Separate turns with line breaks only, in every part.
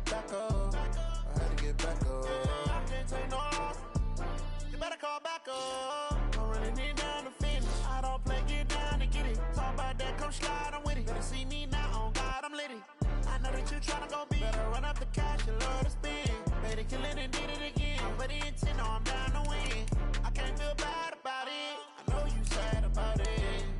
get back up. I had to get back up. I can't take no loss. You better call back up. Don't really need down to finish. I don't play, get down to get it. Talk about that, come slide, I'm with it. Better see me now, on God, I'm litty. I know that you tryna go big. Better run up the cash and love to spend. Made it, kill it, and did it again. But the intent, no, I'm down to win. I can't feel bad about it. I know you sad about it.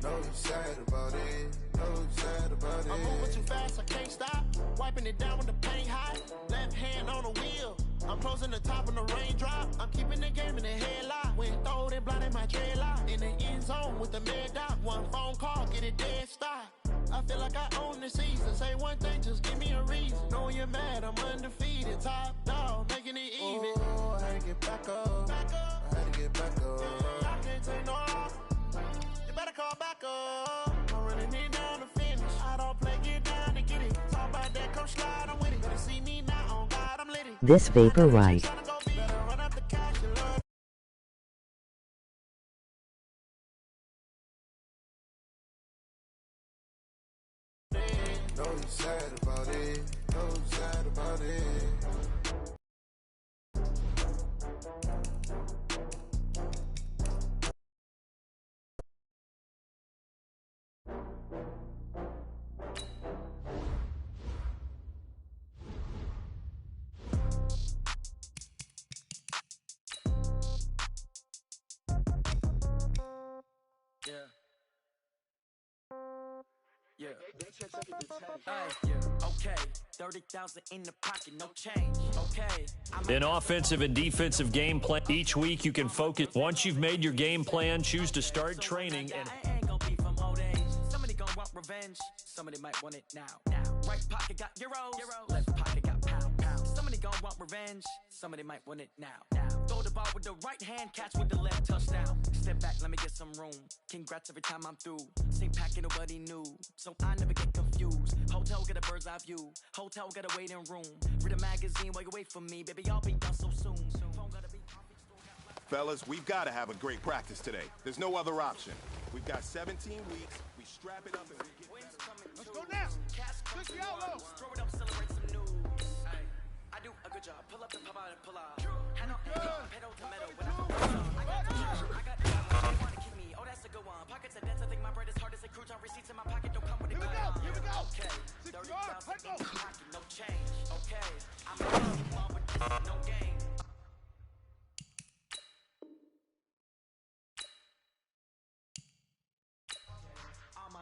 Know you sad about it. Know you sad about it. I'm moving too fast, I can't stop. Wiping it down with the paint hot. Left hand on the wheel. I'm closing the top on the raindrop. I'm keeping the game in the headlock. When throwed and blinded my dreadlock. In the end zone with the mad dot. One phone call, get it dead stop. I feel like I own the season. Say one thing, just give me a reason. Knowing you're mad, I'm undefeated. Top dog, making it even. Oh, I had to get back up. I had to get back up. I can't take no loss. You better call back up. I'm running it down to finish. I don't play, get down to get it. Talk about that, come slide, I'm with it. Better see me now, on God, I'm litty.
This vapor right.
Better run up the cash and love. Know you sad about it. Know you sad about it.
Yeah. Okay. 30,000 in the pocket, no change. Okay.
An offensive and defensive game plan. Each week you can focus. Once you've made your game plan, choose to start training. And
I ain't gonna be from old age. Somebody gonna want revenge. Somebody might want it now. Right pocket got euros. Left pocket got pound. Somebody gonna want revenge. Somebody might want it now. Throw the ball with the right hand, catch with the left, touchdown. Step back, let me get some room. Congrats every time I'm through. Same packet, nobody knew, so I never get confused. Hotel get a bird's eye view. Hotel get a waiting room. Read a magazine while you wait for me, baby. I'll be done so soon. Phone gotta be.
Fellas, we've got to have a great practice today. There's no other option. We've got 17 weeks. We strap it up and we get.
Let's go now. Push the outlaws. Throw it up, celebrate some news. Hey, I do a good job. Pull up the pop out and pull out. Hand on hand, pedal to metal. When I got they want to keep me. Oh, that's a good one. Pockets are dense. I think my bread is hard as a crouton. Receipts in my pocket don't come with a gun. Here we go. Okay. 30,000 in the pocket, no change. Okay. I'm a mom, but this is no game.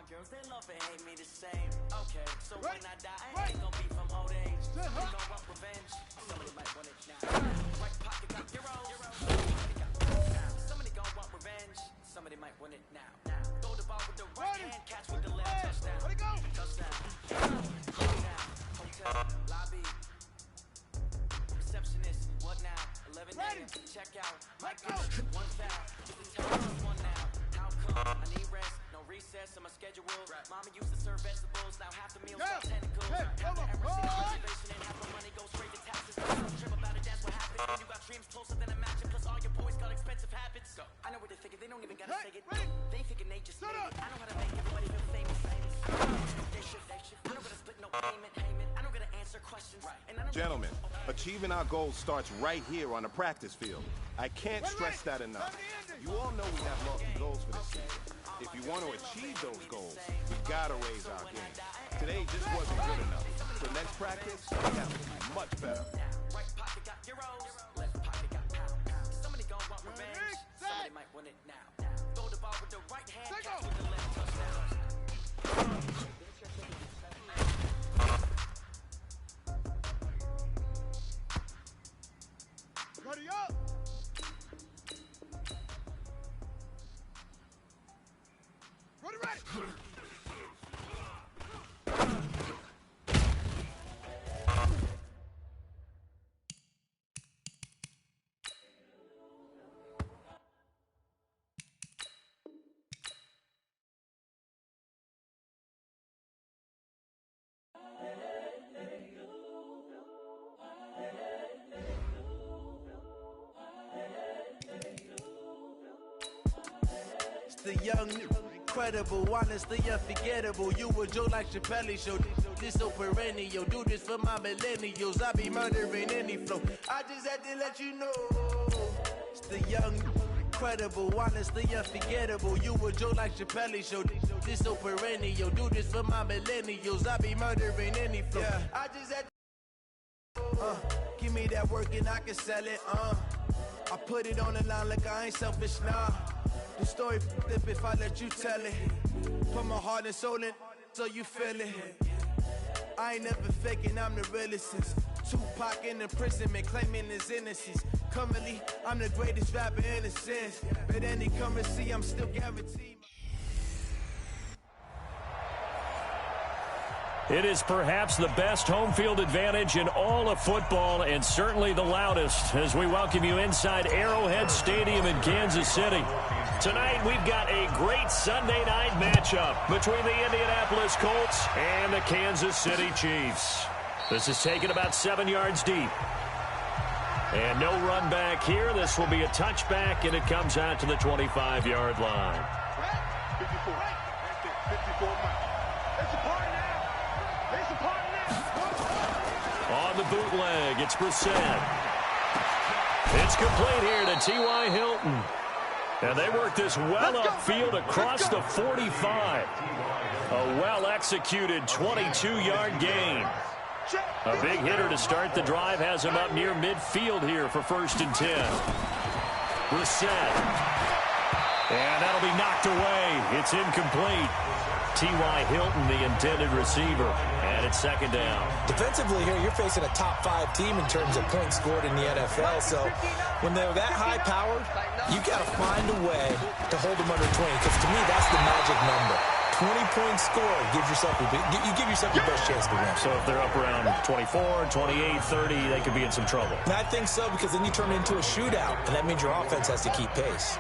Girls, they love and hate me the same. Okay, so when I die, I ain't gonna be from old age. Somebody gonna want revenge. Somebody might want it now. Right pocket got euros. Somebody gonna want revenge. Somebody might want it now. Throw the ball with the right hand, catch with the left, touchdown. Touchdown. Hotel, lobby, receptionist. What now? 11 a.m. Check out. Might go. One foul. Just tell me one now. How come? I need rest. Recess on my schedule. Mama used to serve vegetables, now half the meals got tentacles. Half the everything reservation and half the money goes straight to taxes. Trip about it, that's what happens when you got dreams closer than imagine. Plus all your boys got expensive habits. I know what they're thinking, they don't even gotta say it. They thinking they just made it. I know how to make everybody feel famous. They should. I don't gotta split no payment. I don't gotta answer questions.
Gentlemen, achieving our goals starts right here on the practice field. I can't stress that enough. You all know we have lofty goals for this season. If you want to achieve those goals, we gotta raise our game. Today just wasn't good enough. For next practice, we have to be much better.
Right pocket got euros, left pocket got pound. Somebody gon' want revenge, somebody might want it now. Throw the ball with the right hand, catch with the left, touchdown.
Ready up! Ready!
The young, incredible, honestly unforgettable. You a joke like Chappelle Show.
This so perennial, do this for my millennials. I be murdering any flow. I just had to let you know. It's the young, incredible, honestly unforgettable. You a Joe like Chappelle show. This so perennial, do this for my millennials. I be murdering any flow. Yeah. I just had to give me that work and I can sell it. I put it on the line like I ain't selfish, nah. The story flip if I let you tell it. Put my heart and soul in so you feel it. I ain't never faking, I'm the realest since Tupac in imprisonment, claiming his innocence. Currently, I'm the greatest rapper in a sense. But any currency, I'm still guaranteed.
It is perhaps the best home field advantage in all of football, and certainly the loudest, as we welcome you inside Arrowhead Stadium in Kansas City. Tonight, we've got a great Sunday night matchup between the Indianapolis Colts and the Kansas City Chiefs. This is taken about 7 yards deep. And no run back here. This will be a touchback, and it comes out to the 25-yard line.
54. 54. It's a party now. It's a party now.
On the bootleg, it's Brissett. It's complete here to T.Y. Hilton. And they work this well upfield across the 45. A well-executed 22-yard gain. A big hitter to start the drive has him up near midfield here for 1st and 10. Brissett. And that'll be knocked away. It's incomplete. T.Y. Hilton, the intended receiver. And it's 2nd down.
Defensively here, you're facing a top 5 team in terms of points scored in the NFL. So when they're that high-powered, you got to find a way to hold them under 20. Because to me, that's the magic number. 20 points scored, you give yourself your best chance to win.
So if they're up around 24, 28, 30, they could be in some trouble.
And I think so, because then you turn it into a shootout, and that means your offense has to keep pace.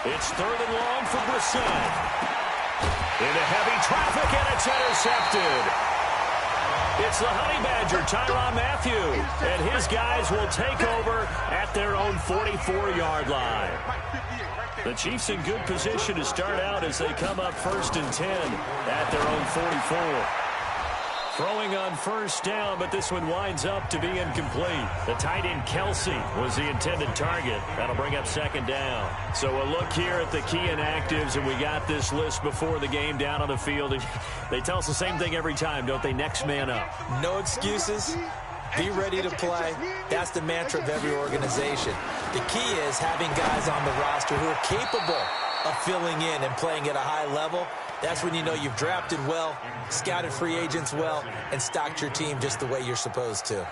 It's 3rd and long for Brissett. Into heavy traffic, and it's intercepted. It's the Honey Badger, Tyrann Mathieu, and his guys will take over at their own 44-yard line. The Chiefs in good position to start out as they come up 1st and 10 at their own 44. Throwing on 1st down, but this one winds up to be incomplete. The tight end Kelsey was the intended target. That'll bring up 2nd down. So a look here at the key inactives, and we got this list before the game down on the field. They tell us the same thing every time, don't they? Next man up.
No excuses. Be ready to play. That's the mantra of every organization. The key is having guys on the roster who are capable of filling in and playing at a high level. That's when you know you've drafted well, scouted free agents well, and stocked your team just the way you're supposed to.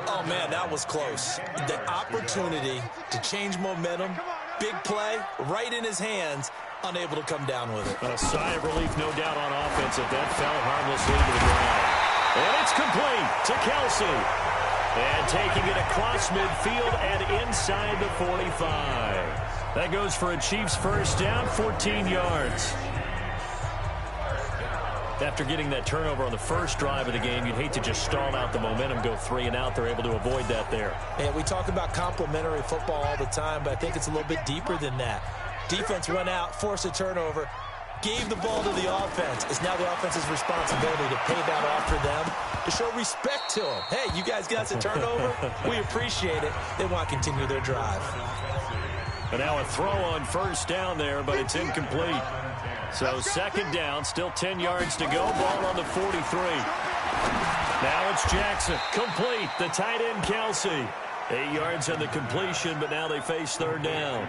Oh, man, that was close. The opportunity to change momentum, big play, right in his hands, unable to come down with it.
A sigh of relief, no doubt, on offense if that fell harmlessly to the ground. And it's complete to Kelsey. And taking it across midfield and inside the 45. That goes for a Chiefs 1st down, 14 yards. After getting that turnover on the first drive of the game, you'd hate to just stall out the momentum, go 3 and out. They're able to avoid that there.
Yeah, we talk about complementary football all the time, but I think it's a little bit deeper than that. Defense went out, forced a turnover, gave the ball to the offense. It's now the offense's responsibility to pay that off for them, to show respect to them. Hey, you guys got a turnover? We appreciate it. They want to continue their drive.
And now a throw on 1st down there, but it's incomplete. So 2nd down, still 10 yards to go. Ball on the 43. Now it's Jackson. Complete. The tight end, Kelsey. 8 yards on the completion, but now they face 3rd down.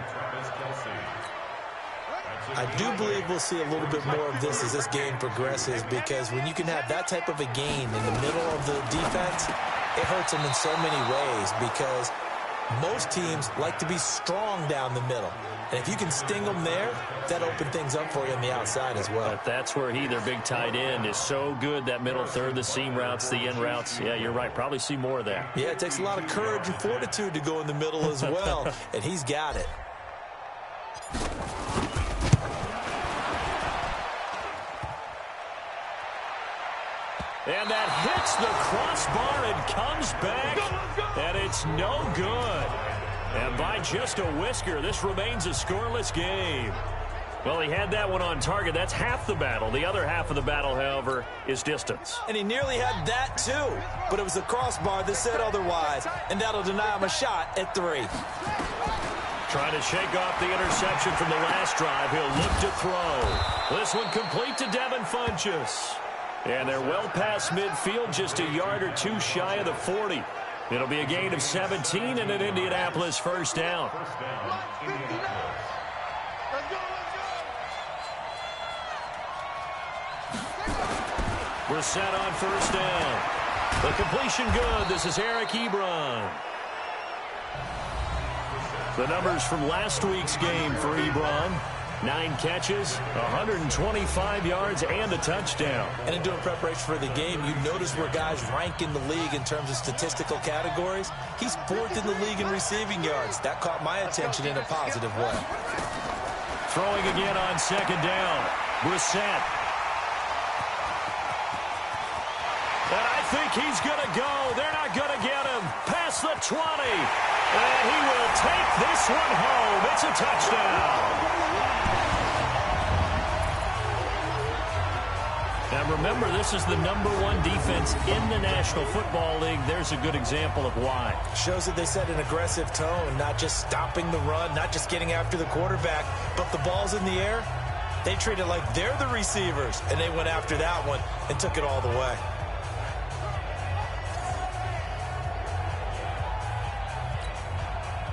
I do believe we'll see a little bit more of this as this game progresses, because when you can have that type of a gain in the middle of the defense, it hurts them in so many ways, because most teams like to be strong down the middle. And if you can sting them there, that opens things up for you on the outside as well.
But that's where their big tight end, is so good, that middle third, the seam routes, the in routes. Yeah, you're right. Probably see more of that.
Yeah, it takes a lot of courage and fortitude to go in the middle as well, and he's got it.
And that hits the crossbar and comes back, and it's no good. And by just a whisker, this remains a scoreless game. Well, he had that one on target. That's half the battle. The other half of the battle, however, is distance.
And he nearly had that, too. But it was the crossbar that said otherwise. And that'll deny him a shot at 3.
Trying to shake off the interception from the last drive. He'll look to throw. This one complete to Devin Funchess. And they're well past midfield, just a yard or two shy of the 40. It'll be a gain of 17 and an Indianapolis first down. We're set on first down. The completion good. This is Eric Ebron. The numbers from last week's game for Ebron. 9 catches, 125 yards, and a touchdown.
And in doing preparation for the game, you notice where guys rank in the league in terms of statistical categories. He's 4th in the league in receiving yards. That caught my attention in a positive way.
Throwing again on second down. Brissett. And I think he's going to go. They're not going to get him. Past the 20. And he will take this one home. It's a touchdown. Now remember, this is the #1 defense in the National Football League. There's a good example of why.
Shows that they set an aggressive tone, not just stopping the run, not just getting after the quarterback, but the ball's in the air. They treat it like they're the receivers, and they went after that one and took it all the way.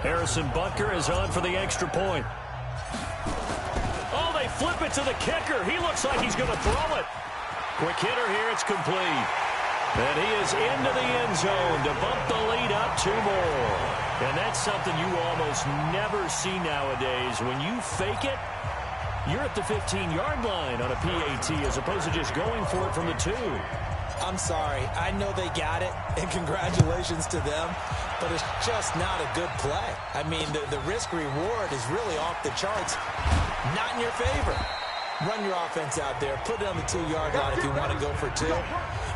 Harrison Butker is on for the extra point. Oh, they flip it to the kicker. He looks like he's going to throw it. Quick hitter here, it's complete. And he is into the end zone to bump the lead up 2 more. And that's something you almost never see nowadays. When you fake it, you're at the 15-yard line on a PAT as opposed to just going for it from the 2.
I'm sorry. I know they got it, and congratulations to them, but it's just not a good play. I mean, the risk-reward is really off the charts. Not in your favor. Run your offense out there. Put it on the 2-yard line if you want to go for 2.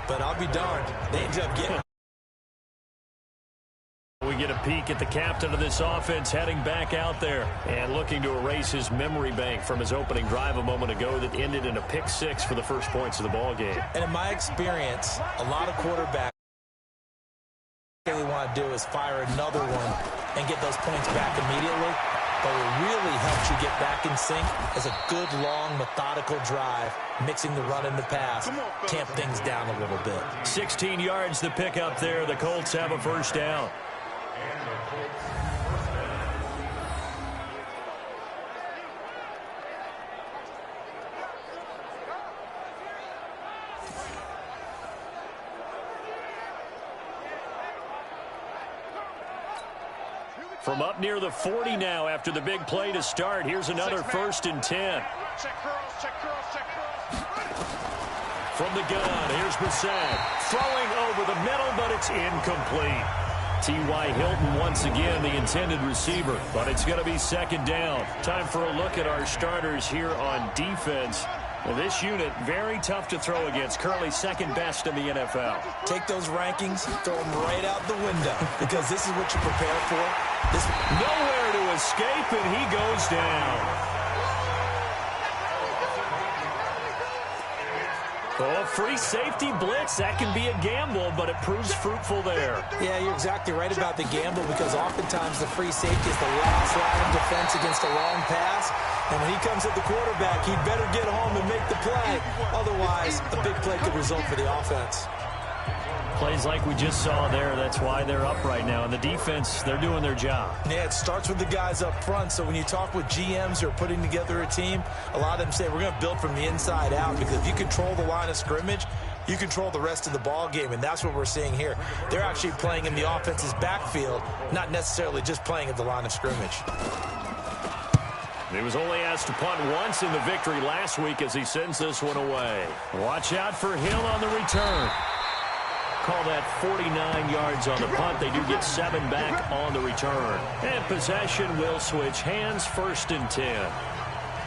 But I'll be darned. They ended up getting it.
We get a peek at the captain of this offense heading back out there and looking to erase his memory bank from his opening drive a moment ago that ended in a pick 6 for the first points of the ball game.
And in my experience, a lot of quarterbacks really want to do is fire another one and get those points back immediately. But what really helps you get back in sync is a good, long, methodical drive, mixing the run and the pass, tamp things down a little bit.
16 yards to pick up there. The Colts have a first down. From up near the 40 now after the big play to start. Here's another 1st and 10. From the gun, here's Brissett. Throwing over the middle, but it's incomplete. T.Y. Hilton once again the intended receiver, but it's going to be 2nd down. Time for a look at our starters here on defense. Well, this unit, very tough to throw against. Currently 2nd best in the NFL.
Take those rankings, throw them right out the window, because this is what you prepare for.
Nowhere to escape, and he goes down. Oh, free safety blitz, that can be a gamble, but it proves fruitful there.
Yeah, you're exactly right about the gamble, because oftentimes the free safety is the last line of defense against a long pass. And when he comes at the quarterback, he'd better get home and make the play. Otherwise, a big play could result for the offense.
Plays like we just saw there, that's why they're up right now. And the defense, they're doing their job.
Yeah, it starts with the guys up front. So when you talk with GMs who are putting together a team, a lot of them say, we're going to build from the inside out. Because if you control the line of scrimmage, you control the rest of the ball game. And that's what we're seeing here. They're actually playing in the offense's backfield, not necessarily just playing at the line of scrimmage.
He was only asked to punt once in the victory last week as he sends this one away. Watch out for Hill on the return. Call that 49 yards on the punt. They do get 7 back on the return. And possession will switch hands, 1st and 10.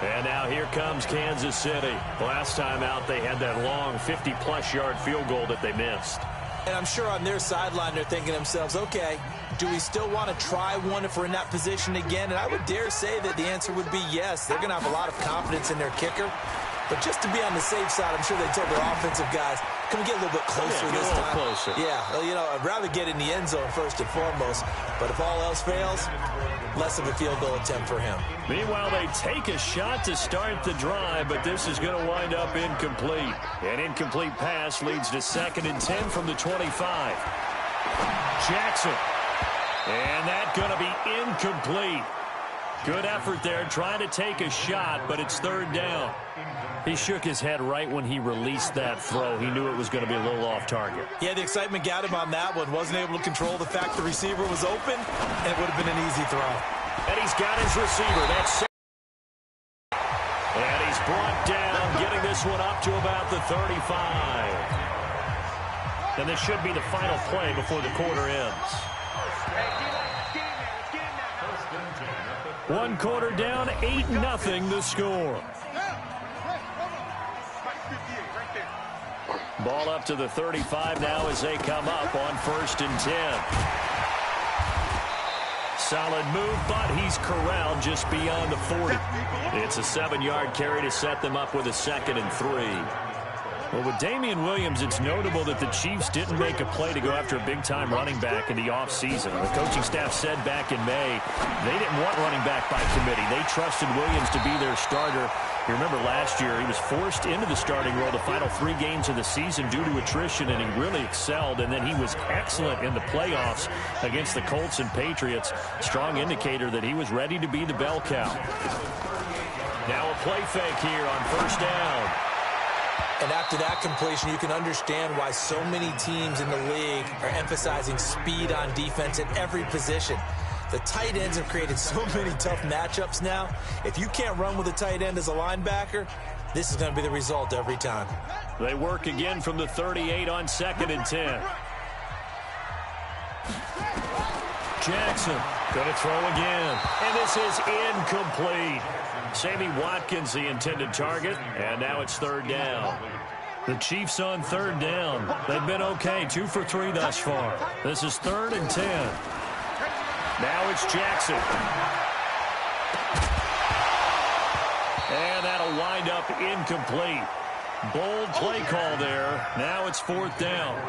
And now here comes Kansas City. Last time out, they had that long 50-plus yard field goal that they missed.
And I'm sure on their sideline they're thinking to themselves, okay, Do we still want to try one if we're in that position again? And I would dare say that the answer would be yes. They're going to have a lot of confidence in their kicker. But just to be on the safe side, I'm sure they told their offensive guys, can we get a little bit closer this time?
Closer.
Yeah, well, you know, I'd rather get in the end zone first and foremost. But if all else fails, less of a field goal attempt for him.
Meanwhile, they take a shot to start the drive, but this is going to wind up incomplete. An incomplete pass leads to 2nd and 10 from the 25. Jackson. And that's going to be incomplete. Good effort there, trying to take a shot, but it's 3rd down. He shook his head right when he released that throw. He knew it was going to be a little off target.
Yeah, the excitement got him on that one. Wasn't able to control the fact the receiver was open, and it would have been an easy throw.
And he's got his receiver. That's and he's brought down, getting this one up to about the 35. And this should be the final play before the quarter ends. 1 quarter down, 8-0 the score. Ball up to the 35 now as they come up on 1st and 10. Solid move, but he's corralled just beyond the 40. It's a 7-yard carry to set them up with a 2nd and 3. Well, with Damian Williams, it's notable that the Chiefs didn't make a play to go after a big-time running back in the offseason. The coaching staff said back in May they didn't want running back by committee. They trusted Williams to be their starter. You remember last year he was forced into the starting role the final 3 games of the season due to attrition, and he really excelled. And then he was excellent in the playoffs against the Colts and Patriots. Strong indicator that he was ready to be the bell cow. Now a play fake here on 1st down.
And after that completion, you can understand why so many teams in the league are emphasizing speed on defense at every position. The tight ends have created so many tough matchups now. If you can't run with a tight end as a linebacker, this is going to be the result every time.
They work again from the 38 on 2nd and 10. Jackson going to throw again. And this is incomplete. Sammy Watkins, the intended target, and now it's 3rd down. The Chiefs on 3rd down. They've been okay, 2 for 3 thus far. This is 3rd and 10. Now it's Jackson. And that'll wind up incomplete. Bold play call there. Now it's 4th down.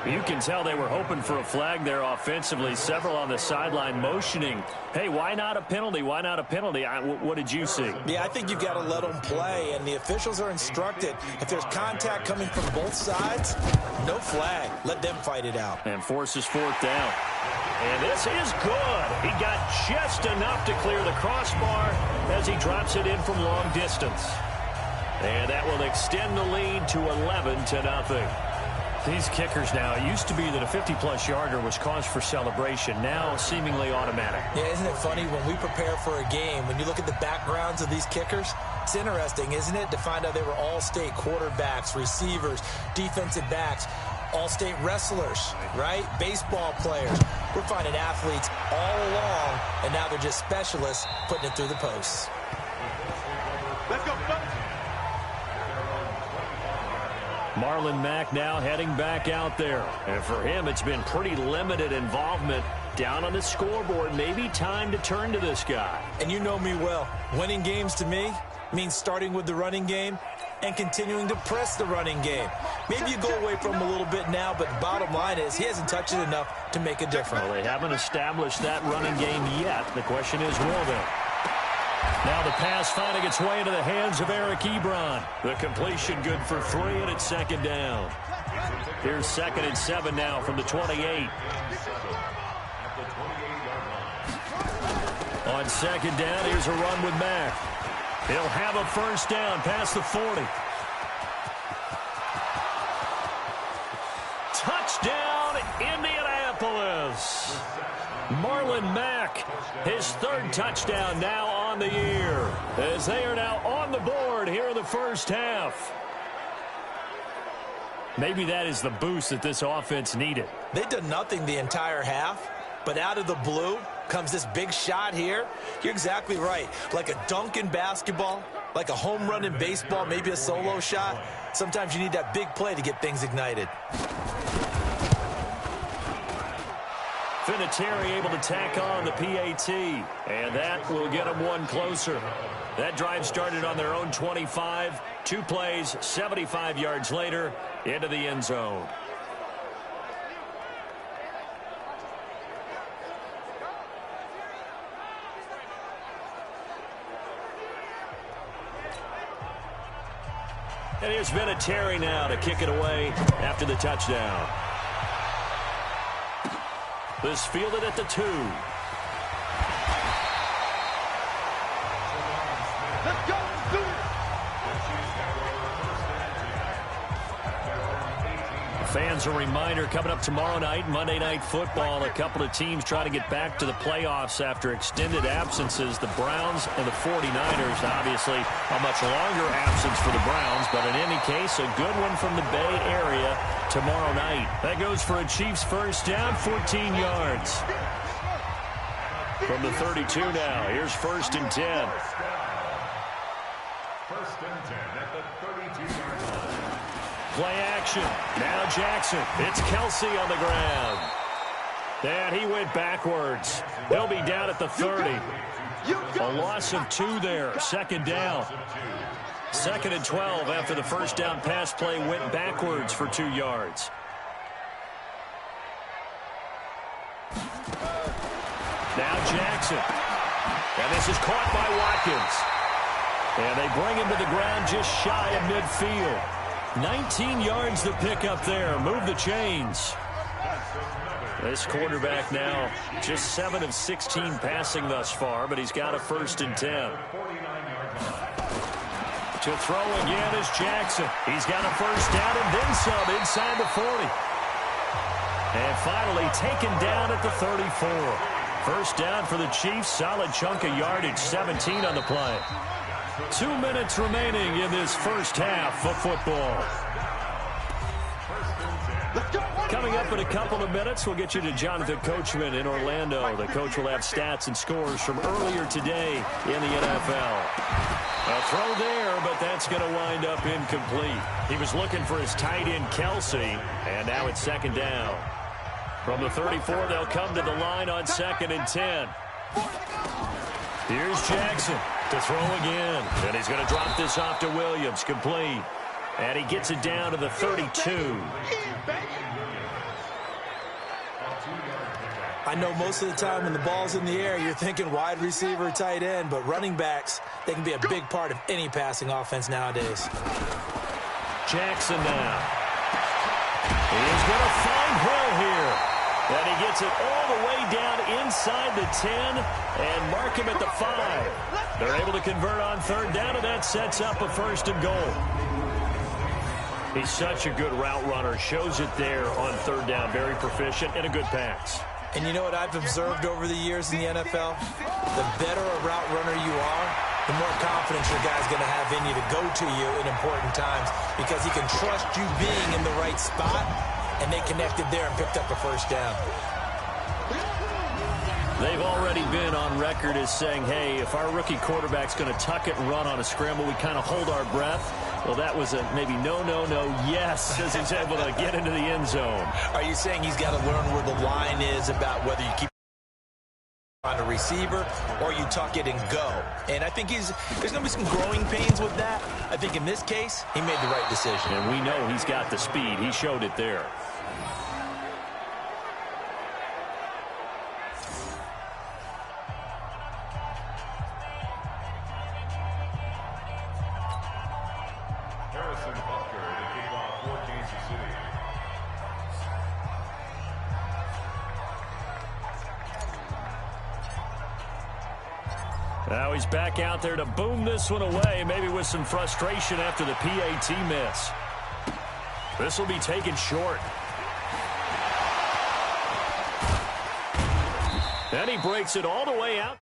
You can tell they were hoping for a flag there offensively. Several on the sideline motioning, hey, why not a penalty? Why not a penalty? What did you see?
Yeah, I think you've got to let them play, and the officials are instructed if there's contact coming from both sides, no flag. Let them fight it out.
And forces 4th down. And this is good. He got just enough to clear the crossbar as he drops it in from long distance. And that will extend the lead to 11-0. These kickers now, it used to be that a 50-plus yarder was cause for celebration. Now seemingly automatic.
Yeah, isn't it funny when we prepare for a game, when you look at the backgrounds of these kickers, it's interesting, isn't it, to find out they were all-state quarterbacks, receivers, defensive backs, all-state wrestlers, right? Baseball players. We're finding athletes all along, and now they're just specialists putting it through the posts.
Let's go,
Marlon Mack now heading back out there. And for him, it's been pretty limited involvement down on the scoreboard. Maybe time to turn to this guy.
And you know me well. Winning games to me means starting with the running game and continuing to press the running game. Maybe you go away from him a little bit now, but the bottom line is he hasn't touched it enough to make a difference.
Well, they haven't established that running game yet. The question is, will they? Now the pass finding its way into the hands of Eric Ebron. The completion good for 3, and it's 2nd down. Here's 2nd and 7 now from the 28. On 2nd down, here's a run with Mack. He'll have a 1st down past the 40. Touchdown, Indianapolis. Marlon Mack, his 3rd touchdown now on the year, as they are now on the board here in the first half. Maybe that is the boost that this offense needed.
They've done nothing the entire half, but out of the blue comes this big shot here. You're exactly right. Like a dunk in basketball, like a home run in baseball, maybe a solo shot. Sometimes you need that big play to get things ignited.
Vinatieri able to tack on the PAT, and that will get them one closer. That drive started on their own 25. 2 plays, 75 yards later, into the end zone. And here's Vinatieri now to kick it away after the touchdown. This fielded at the 2.
Let's go.
Fans, a reminder, coming up tomorrow night, Monday Night Football, a couple of teams trying to get back to the playoffs after extended absences. The Browns and the 49ers, obviously a much longer absence for the Browns, but in any case, a good one from the Bay Area tomorrow night. That goes for a Chiefs first down, 14 yards. From the 32 now, here's 1st and 10.
1st and 10 at the 32-yard line.
Play action. Now Jackson. It's Kelsey on the ground. And he went backwards. He'll be down at the 30. A loss of 2 there. 2nd down. 2nd and 12 after the first down pass play went backwards for 2 yards. Now Jackson. And this is caught by Watkins. And they bring him to the ground just shy of midfield. 19 yards to pick up there. Move the chains. This quarterback now just 7 of 16 passing thus far, but he's got a 1st and 10. To throw again is Jackson. He's got a 1st down and then some inside the 40. And finally taken down at the 34. 1st down for the Chiefs. Solid chunk of yardage, 17 on the play. 2 minutes remaining in this first half of football. Coming up in a couple of minutes, we'll get you to Jonathan Coachman in Orlando. The coach will have stats and scores from earlier today in the NFL. A throw there, but that's going to wind up incomplete. He was looking for his tight end, Kelsey, and now it's 2nd down. From the 34, they'll come to the line on 2nd and 10. Here's Jackson to throw again. And he's going to drop this off to Williams. Complete. And he gets it down to the 32.
I know most of the time when the ball's in the air, you're thinking wide receiver, tight end, but running backs, they can be a big part of any passing offense nowadays.
Jackson now. He's going to find Hill here. And he gets it all the way down inside the 10 and mark him at the 5. They're able to convert on 3rd down, and that sets up a 1st and goal. He's such a good route runner. Shows it there on 3rd down. Very proficient and a good pass.
And you know what I've observed over the years in the NFL? The better a route runner you are, the more confidence your guy's going to have in you to go to you in important times because he can trust you being in the right spot. And they connected there and picked up a 1st down.
They've already been on record as saying, hey, if our rookie quarterback's going to tuck it and run on a scramble, we kind of hold our breath. Well, that was a maybe no, yes, as he's able to get into the end zone.
Are you saying he's got to learn where the line is about whether you keep on a receiver or you tuck it and go? And I think there's going to be some growing pains with that. I think in this case, he made the right decision.
And we know he's got the speed. He showed it there. Now he's back out there to boom this one away, maybe with some frustration after the PAT miss. This will be taken short. And he breaks it all the way out.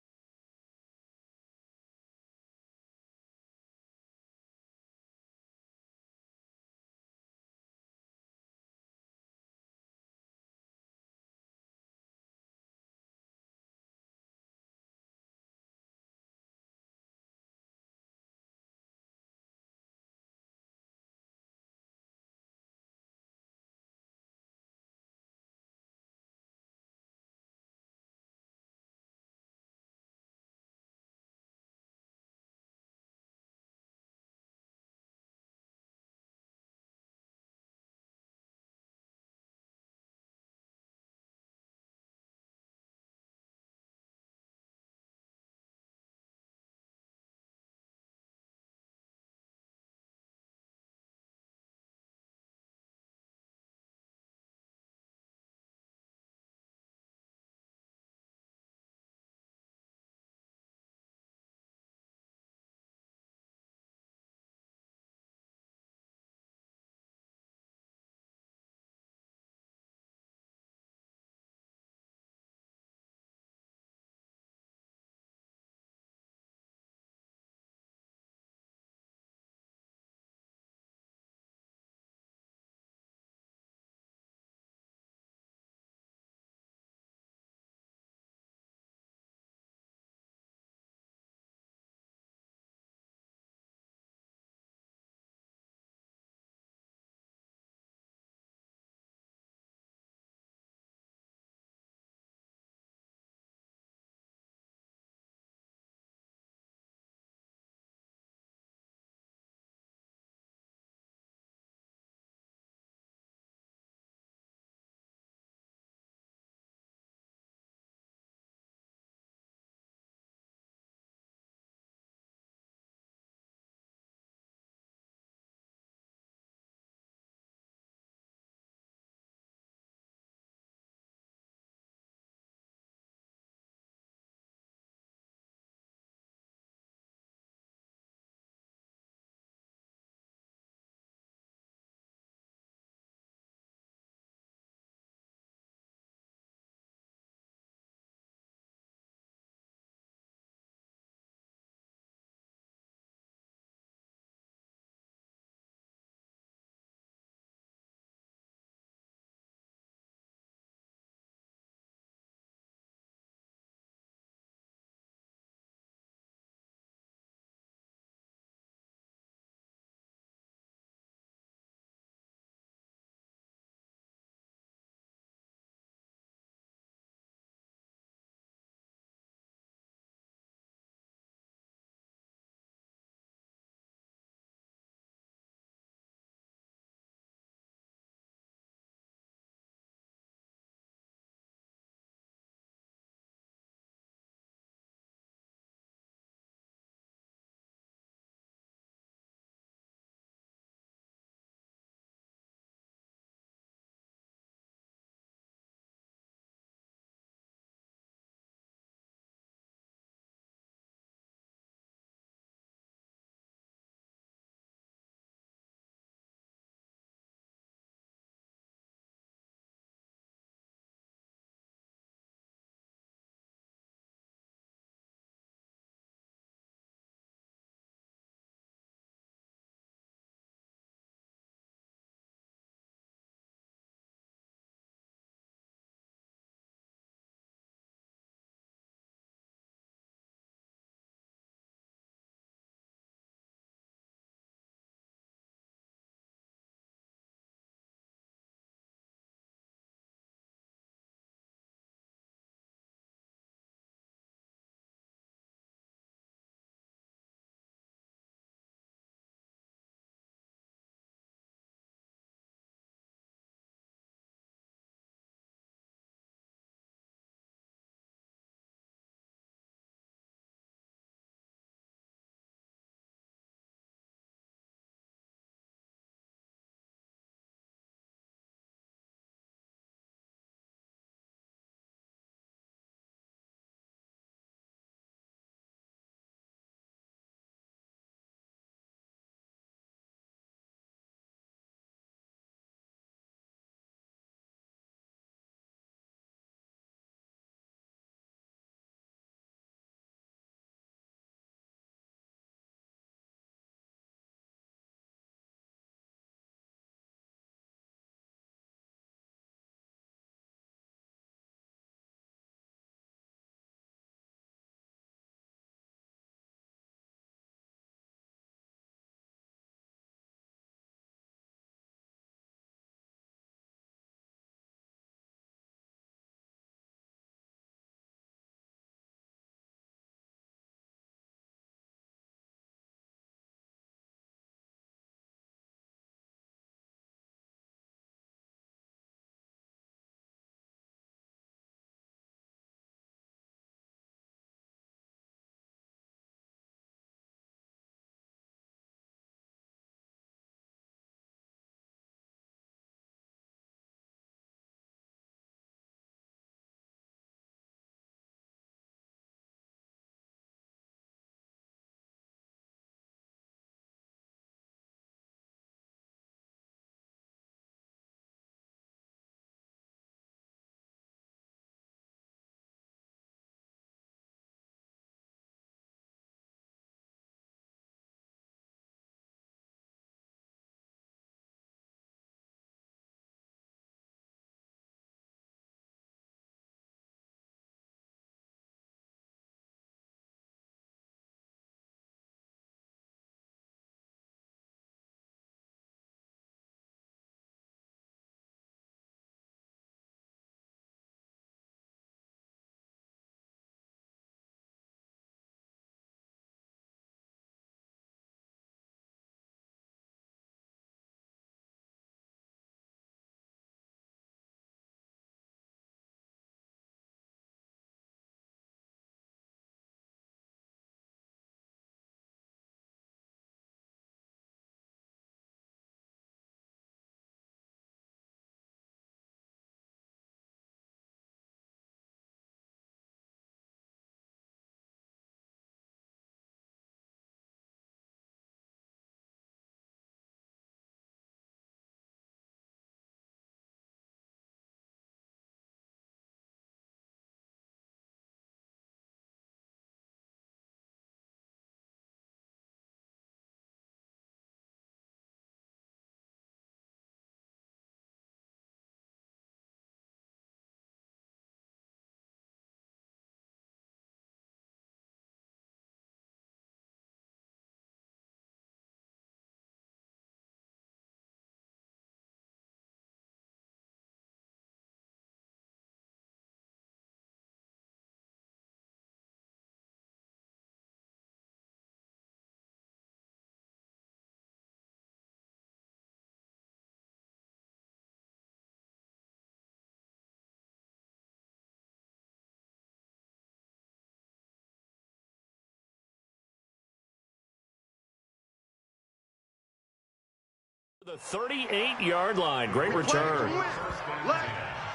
the 38-yard line. Great return.
Let's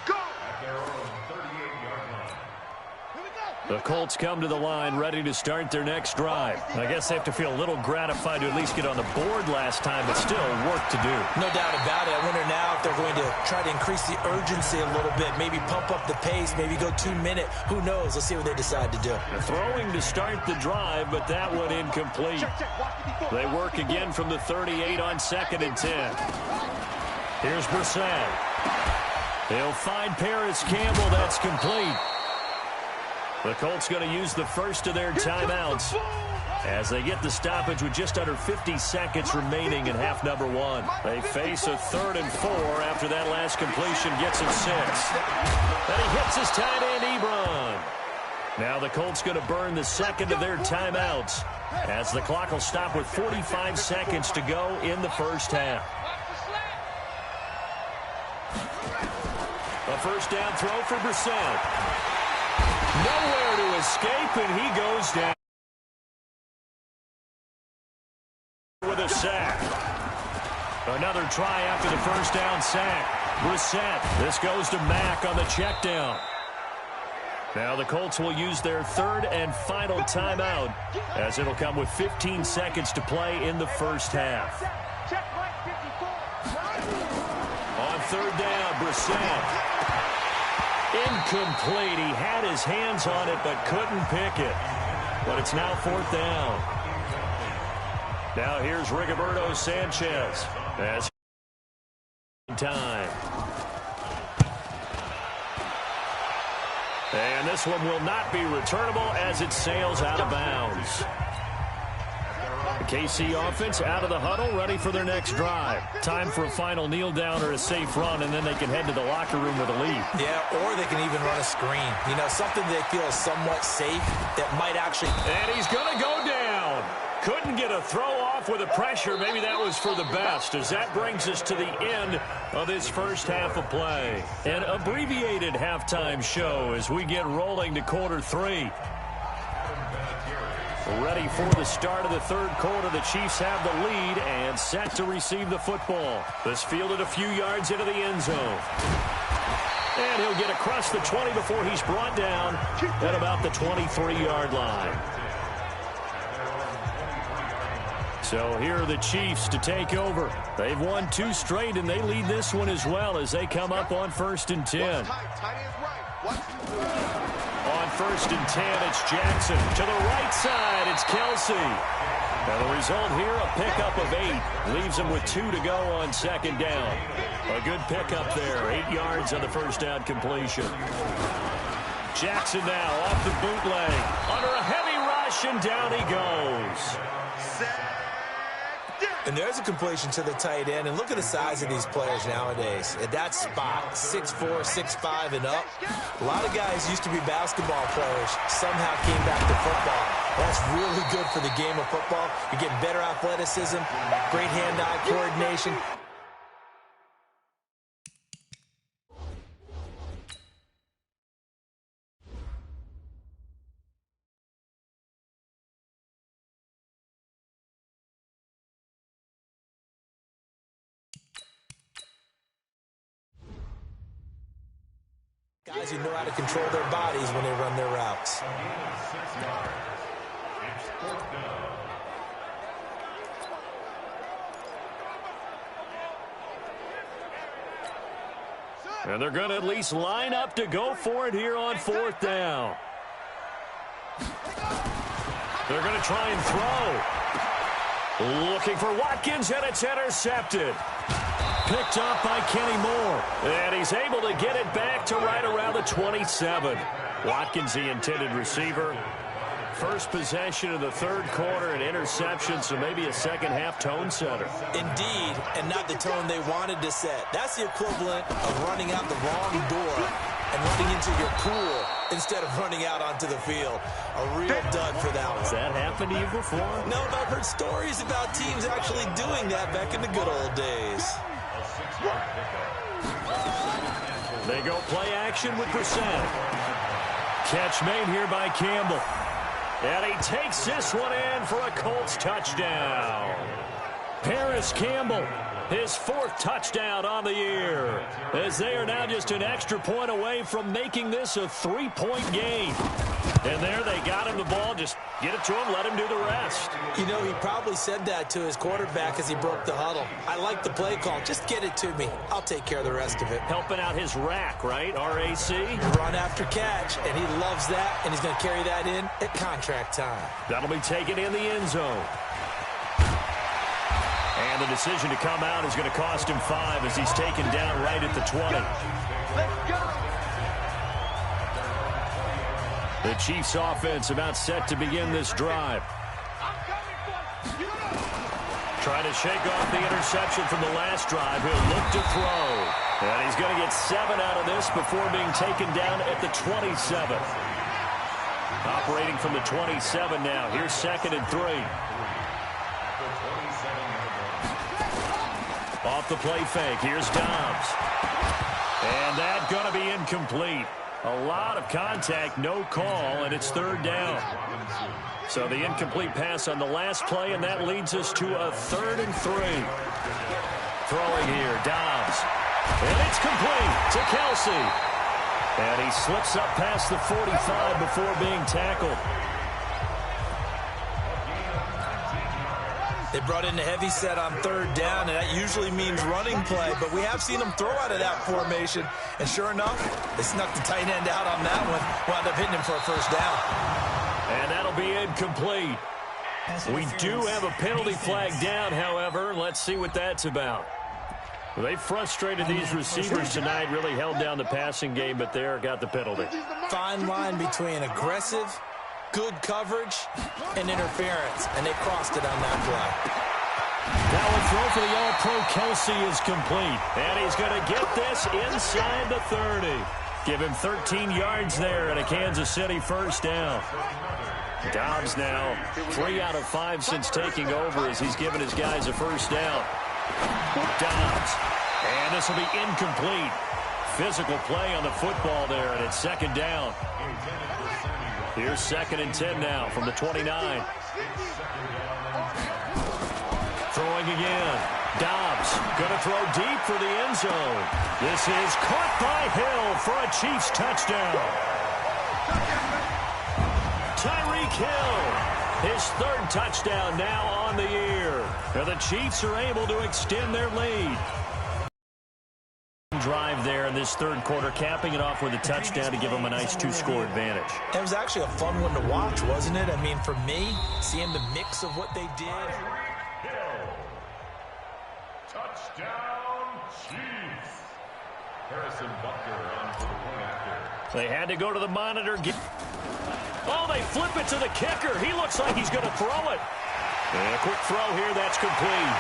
go. At their own 38-yard line.
The Colts come to the line ready to start their next drive. I guess they have to feel a little gratified to at least get on the board last time, but still work to do.
No doubt about it. I wonder now if they're going to try to increase the urgency a little bit, maybe pump up the pace, maybe go 2-minute. Who knows? Let's see what they decide to do.
Throwing to start the drive, but that one incomplete. They work again from the 38 on 2nd and 10. Here's Brissett. He'll find Paris Campbell. That's complete. The Colts going to use the first of their timeouts as they get the stoppage with just under 50 seconds remaining in half number 1. They face a 3rd and 4 after that last completion gets him 6. Then he hits his tight end, Ebron. Now the Colts going to burn the second of their timeouts as the clock will stop with 45 seconds to go in the first half. A first down throw for Brissett. Nowhere to escape, and he goes down with a sack. Another try after the first down sack. Brissett. This goes to Mack on the check down. Now the Colts will use their 3rd and final timeout as it'll come with 15 seconds to play in the first half. On 3rd down, Brissett. Incomplete. He had his hands on it but couldn't pick it. But it's now 4th down. Now here's Rigoberto Sanchez as time. And this one will not be returnable as it sails out of bounds. The KC offense out of the huddle, ready for their next drive. Time for a final kneel down or a safe run, and then they can head to the locker room with a lead.
Yeah, or they can even run a screen. You know, something they feel is somewhat safe that might actually...
And he's going to go down. Couldn't get a throw off with the pressure. Maybe that was for the best, as that brings us to the end of this first half of play. An abbreviated halftime show as we get rolling to quarter 3. Ready for the start of the 3rd quarter. The Chiefs have the lead and set to receive the football. This fielded a few yards into the end zone. And he'll get across the 20 before he's brought down at about the 23-yard line. So here are the Chiefs to take over. They've won 2 straight, and they lead this one as well as they come up on 1st and 10. On 1st and 10, it's Jackson. To the right side, it's Kelsey. Now the result here, a pickup of 8. Leaves him with 2 to go on 2nd down. A good pickup there. 8 yards on the first down completion. Jackson now off the bootleg. Under a heavy rush, and down he goes.
And there's a completion to the tight end. And look at the size of these players nowadays. At that spot, 6'4", 6'5", and up. A lot of guys used to be basketball players, somehow came back to football. That's really good for the game of football. You're getting better athleticism, great hand-eye coordination. Guys who know how to control their bodies when they run their routes.
And they're going to at least line up to go for it here on 4th down. They're going to try and throw. Looking for Watkins, and it's intercepted. Picked up by Kenny Moore. And he's able to get it back to right around the 27. Watkins, the intended receiver. First possession of the 3rd quarter, an interception, so maybe a second-half tone setter.
Indeed, and not the tone they wanted to set. That's the equivalent of running out the wrong door and running into your pool instead of running out onto the field. A real dud for that one.
Has that happened to you before?
No, but I've heard stories about teams actually doing that back in the good old days.
They go play action with Brissett. Catch made here by Campbell. And he takes this one in for a Colts touchdown. Paris Campbell his 4th touchdown on the year, as they are now just an extra point away from making this a 3-point game. And there they got him the ball. Just get it to him, let him do the rest.
You know, he probably said that to his quarterback as he broke the huddle. I like the play call. Just get it to me. I'll take care of the rest of it.
Helping out his rack, right? RAC?
Run after catch, and he loves that, and he's going to carry that in at contract time.
That'll be taken in the end zone. And the decision to come out is going to cost him 5 as he's taken down right at the 20.
Let's go.
The Chiefs offense about set to begin this drive. Trying to shake off the interception from the last drive. He'll look to throw. And he's going to get 7 out of this before being taken down at the 27. Operating from the 27 now. Here's 2nd and 3. Off the play fake. Here's Dobbs. And that's going to be incomplete. A lot of contact, no call, and it's 3rd down. So the incomplete pass on the last play, and that leads us to a 3rd and 3. Throwing here, Dobbs. And it's complete to Kelsey. And he slips up past the 45 before being tackled.
They brought in a heavy set on 3rd down, and that usually means running play, but we have seen them throw out of that formation. And sure enough, they snuck the tight end out on that one, wound up hitting him for a 1st down.
And that'll be incomplete. We do have a penalty flag down, however. Let's see what that's about. Well, they frustrated these receivers tonight, really held down the passing game, but there got the penalty.
Fine line between aggressive, good coverage, and interference, and they crossed it on that play.
Now a throw for the All-Pro Kelsey is complete, and he's going to get this inside the 30. Give him 13 yards there and a Kansas City 1st down. Dobbs now 3 out of 5 since taking over as he's given his guys a 1st down. Dobbs, and this will be incomplete. Physical play on the football there, and it's 2nd down. Here's 2nd and 10 now from the 29. Throwing again. Dobbs going to throw deep for the end zone. This is caught by Hill for a Chiefs touchdown. Tyreek Hill, his 3rd touchdown now on the year. And the Chiefs are able to extend their lead. Drive there in this 3rd quarter, capping it off with a touchdown to give them a nice 2-score advantage.
It was actually a fun one to watch, wasn't it? I mean, for me, seeing the mix of what they did.
Touchdown, Chiefs. Harrison Butker on for the point after.
They had to go to the monitor. Oh, they flip it to the kicker. He looks like he's going to throw it. And a quick throw here, that's complete.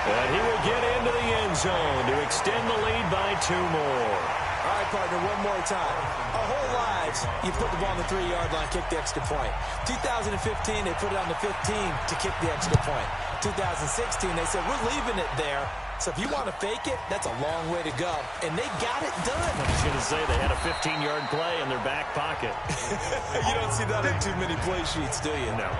And he will get into the end zone to extend the lead by 2 more.
All right, partner, one more time. Our whole lives, you put the ball on the 3-yard line, kick the extra point. 2015, they put it on the 15 to kick the extra point. 2016, they said, we're leaving it there. So if you want to fake it, that's a long way to go. And they got it done.
I was going to say they had a 15-yard play in their back pocket.
You don't see that in too many play sheets, do you?
No.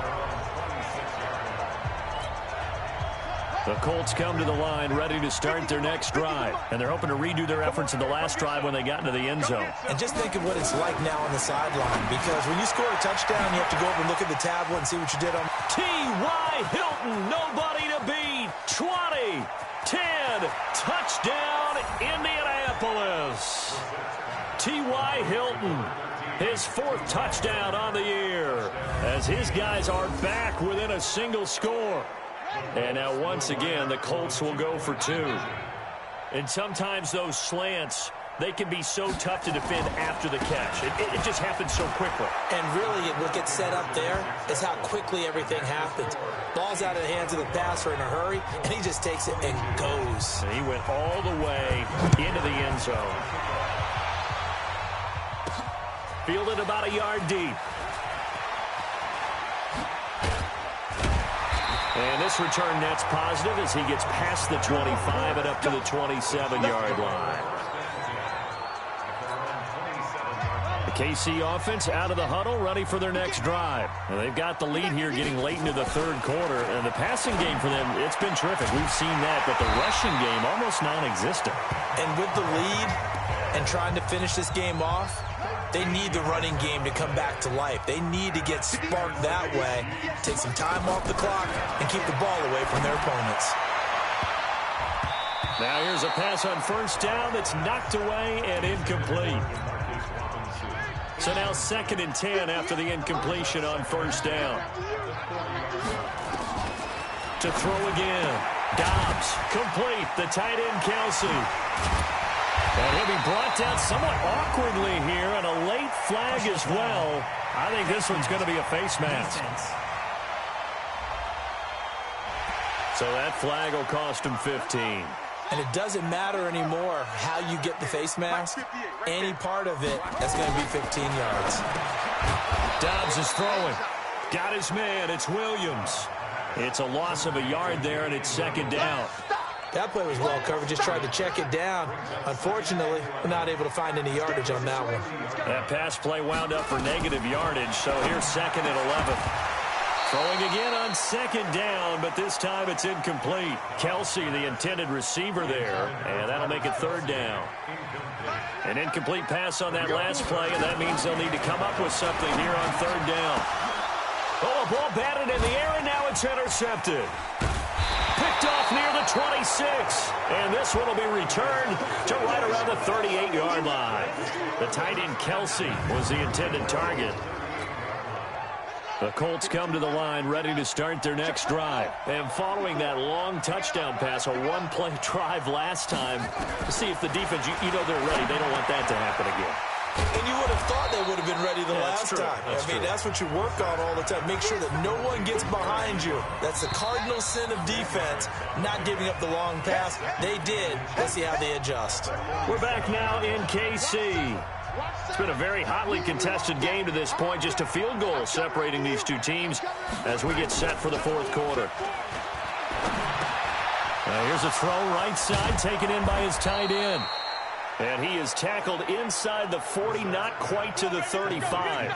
The Colts come to the line ready to start their next drive. And they're hoping to redo their efforts in the last drive when they got into the end zone.
And just think of what it's like now on the sideline. Because when you score a touchdown, you have to go over and look at the tablet and see what you did on.
T.Y. Hilton, nobody to beat. 20, 10, touchdown, Indianapolis. T.Y. Hilton, his 4th touchdown on the year. As his guys are back within a single score. And now once again, the Colts will go for 2. And sometimes those slants, they can be so tough to defend after the catch. It just happens so quickly.
And really, what gets set up there is how quickly everything happens. Ball's out of the hands of the passer in a hurry, and he just takes it and goes.
And he went all the way into the end zone. Fielded about a yard deep. And this return net's positive as he gets past the 25 and up to the 27-yard line. KC offense out of the huddle, ready for their next drive. And they've got the lead here getting late into the third quarter. And the passing game for them, it's been terrific. We've seen that, but the rushing game almost non-existent.
And with the lead and trying to finish this game off, they need the running game to come back to life. They need to get sparked that way, take some time off the clock, and keep the ball away from their opponents.
Now here's a pass on first down that's knocked away and incomplete. So now 2nd and 10 after the incompletion on first down. To throw again. Dobbs, complete. The tight end, Kelsey. And he'll be brought down somewhat awkwardly here, and a late flag as well. I think this one's going to be a face mask. So that flag will cost him 15.
And it doesn't matter anymore how you get the face mask. Any part of it, that's going to be 15 yards.
Dobbs is throwing. Got his man. It's Williams. It's a loss of a yard there, and it's 2nd down.
That play was well covered. Just tried to check it down. Unfortunately, we're not able to find any yardage on that one.
That pass play wound up for negative yardage, so here's 2nd and 11. Throwing again on 2nd down, but this time it's incomplete. Kelsey, the intended receiver there, and that'll make it 3rd down. An incomplete pass on that last play, and that means they'll need to come up with something here on 3rd down. Oh, a ball batted in the air, and now it's intercepted. Picked off near the 26, and this one will be returned to right around the 38-yard line. The tight end, Kelsey, was the intended target. The Colts come to the line ready to start their next drive. And following that long touchdown pass, a one-play drive last time, to see if the defense, you know they're ready. They don't want that to happen again.
And you would have thought they would have been ready the last time. I mean, that's what you work on all the time. Make sure that no one gets behind you. That's the cardinal sin of defense, not giving up the long pass. They did. Let's see how they adjust.
We're back now in KC. It's been a very hotly contested game to this point. Just a field goal separating these two teams as we get set for the 4th quarter. Here's a throw right side taken in by his tight end. And he is tackled inside the 40, not quite to the 35.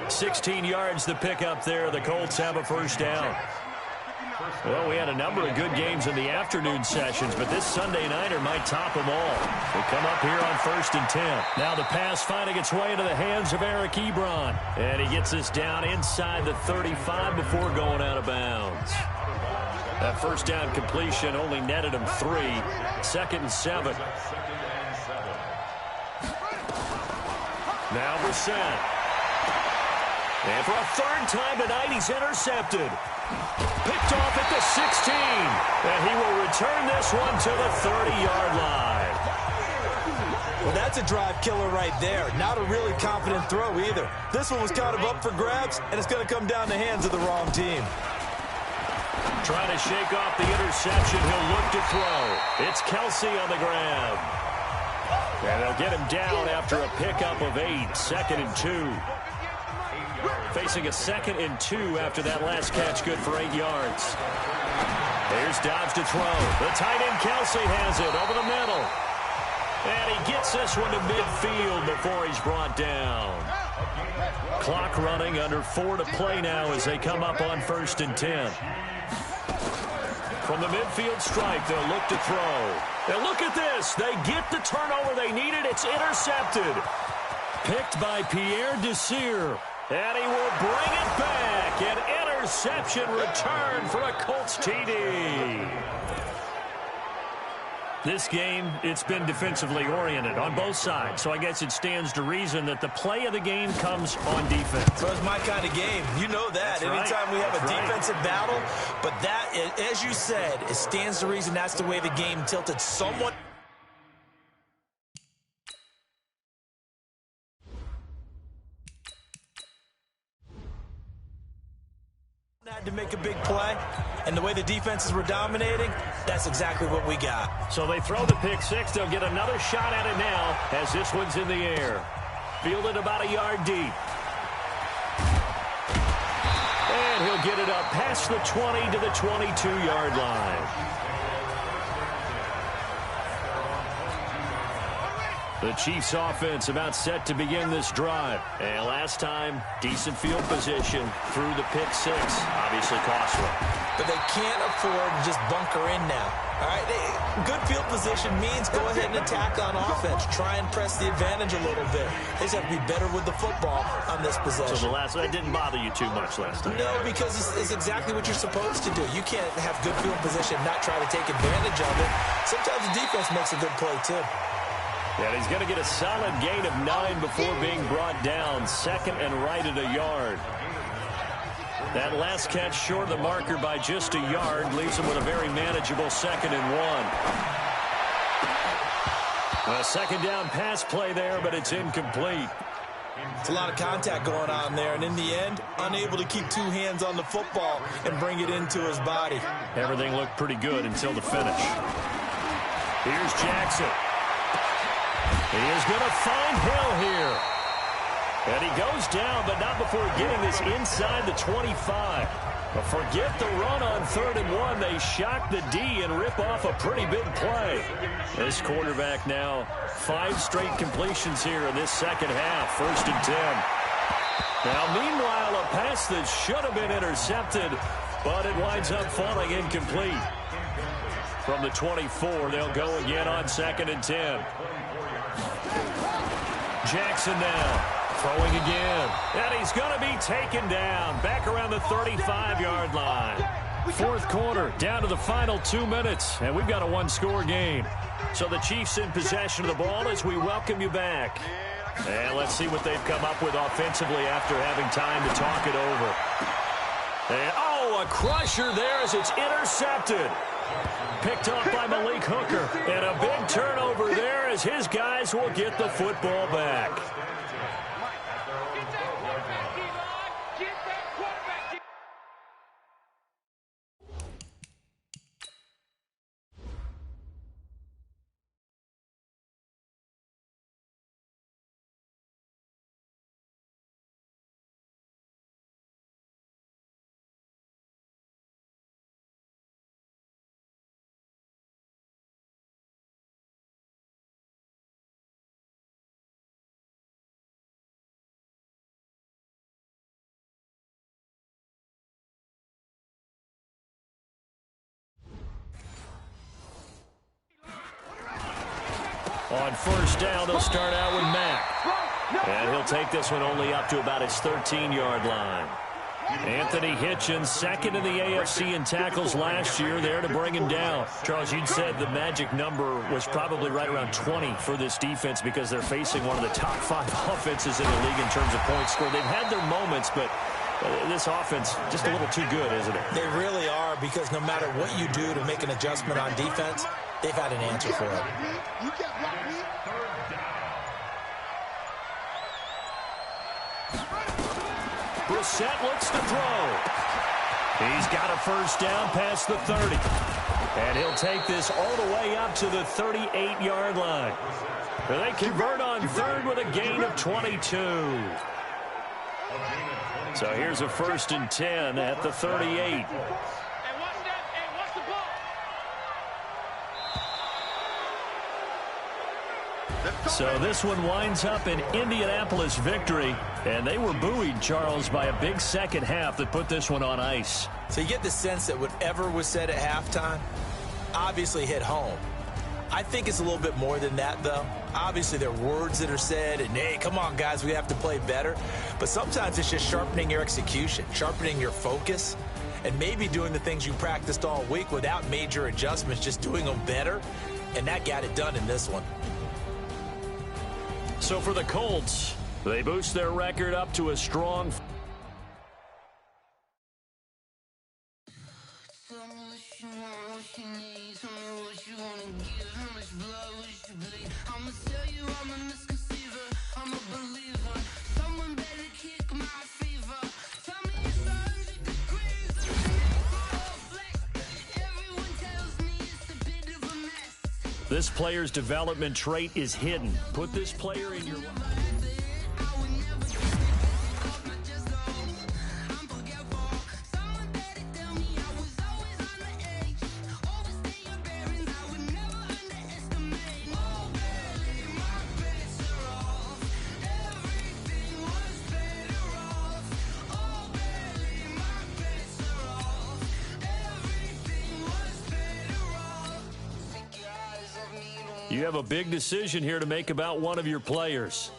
16 yards to pick up there. The Colts have a 1st down. Well, we had a number of good games in the afternoon sessions, but this Sunday nighter might top them all. We come up here on 1st and 10. Now the pass finding its way into the hands of Eric Ebron. And he gets this down inside the 35 before going out of bounds. That 1st down completion only netted him 3. 2nd and 7. Now Brissett. And for a 3rd time tonight, he's intercepted. Picked off at the 16. And he will return this one to the 30-yard line.
Well, that's a drive killer right there. Not a really confident throw either. This one was kind of up for grabs, and it's going to come down the hands of the wrong team.
Trying to shake off the interception. He'll look to throw. It's Kelsey on the grab. And they'll get him down after a pickup of 8. 2nd and 2. Facing a 2nd and 2 after that last catch, good for 8 yards. Here's Dobbs to throw. The tight end Kelsey has it over the middle. And he gets this one to midfield before he's brought down. Clock running, under 4 to play now as they come up on 1st and 10. From the midfield stripe, they'll look to throw. And look at this. They get the turnover they needed. It's intercepted. Picked by Pierre Desir. And he will bring it back. An interception return for a Colts TD. This game, it's been defensively oriented on both sides. So I guess it stands to reason that the play of the game comes on defense.
So it's my kind of game. You know that. Anytime we have a defensive battle. But that, as you said, it stands to reason that's the way the game tilted somewhat. Had to make a big play, and the way the defenses were dominating, that's exactly what we got.
So they throw the pick 6. They'll get another shot at it now as this one's in the air. Fielded about a yard deep. And he'll get it up past the 20 to the 22-yard line. The Chiefs offense about set to begin this drive. And last time, decent field position through the pick six. Obviously costly.
But they can't afford to just bunker in now. All right, good field position means go ahead and attack on offense. Try and press the advantage a little bit. They just have to be better with the football on this possession.
So that didn't bother you too much last time?
No, because it's exactly what you're supposed to do. You can't have good field position and not try to take advantage of it. Sometimes the defense makes a good play, too.
And he's going to get a solid gain of 9 before being brought down. Second and right at a yard. That last catch short of the marker by just a yard leaves him with a very manageable 2nd and 1. A second down pass play there, but it's incomplete.
It's a lot of contact going on there, and in the end, unable to keep two hands on the football and bring it into his body.
Everything looked pretty good until the finish. Here's Jackson. He is going to find Hill here. And he goes down, but not before getting this inside the 25. But forget the run on 3rd and 1. They shock the D and rip off a pretty big play. This quarterback now 5 straight completions here in this second half. 1st and 10. Now, meanwhile, a pass that should have been intercepted, but it winds up falling incomplete. From the 24, they'll go again on 2nd and 10. Jackson now throwing again. And he's going to be taken down back around the 35-yard line. 4th quarter, down to the final 2 minutes, and we've got a 1-score game. So the Chiefs in possession of the ball as we welcome you back. And let's see what they've come up with offensively after having time to talk it over. And, a crusher there as it's intercepted. Picked off by Malik Hooker. And a big turnover there as his guys will get the football back. On 1st down, they'll start out with Mack. And he'll take this one only up to about his 13-yard line. Anthony Hitchens, 2nd in the AFC in tackles last year, there to bring him down. Charles, you'd said the magic number was probably right around 20 for this defense because they're facing one of the top 5 offenses in the league in terms of points scored. They've had their moments, but this offense just a little too good, isn't it?
They really are, because no matter what you do to make an adjustment on defense, they've had an answer for it.
Brissett looks to throw. He's got a 1st down past the 30. And he'll take this all the way up to the 38-yard line. And they convert on 3rd with a gain of 22. So here's a 1st and 10 at the 38. So this one winds up an Indianapolis victory, and they were buoyed, Charles, by a big second half that put this one on ice.
So you get the sense that whatever was said at halftime obviously hit home. I think it's a little bit more than that, though. Obviously, there are words that are said, and, hey, come on, guys, we have to play better. But sometimes it's just sharpening your execution, sharpening your focus, and maybe doing the things you practiced all week without major adjustments, just doing them better, and that got it done in this one.
So for the Colts, they boost their record up to a strong... This player's development trait is hidden. Put this player in your life. You have a big decision here to make about one of your players.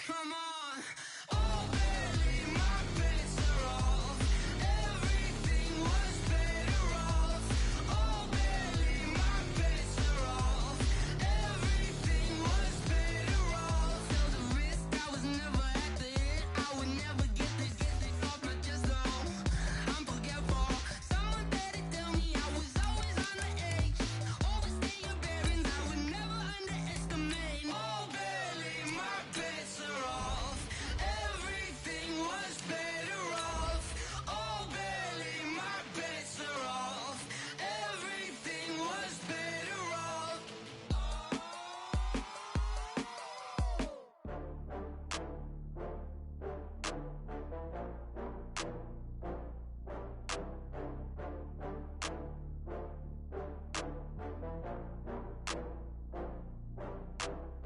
Come on. Oh, baby, my bets are off. Everything was better off. Oh, baby, my bets are off. Everything was better off. Felt the risk, I was never at the end. I would never get this off my chest, though. I'm forgetful. Someone better tell me I was always on the edge. Overstay your bearings, I would never underestimate. Oh, baby, my bets are off. Everything was better off. Oh, Bailey, my bets are off. Everything was better off.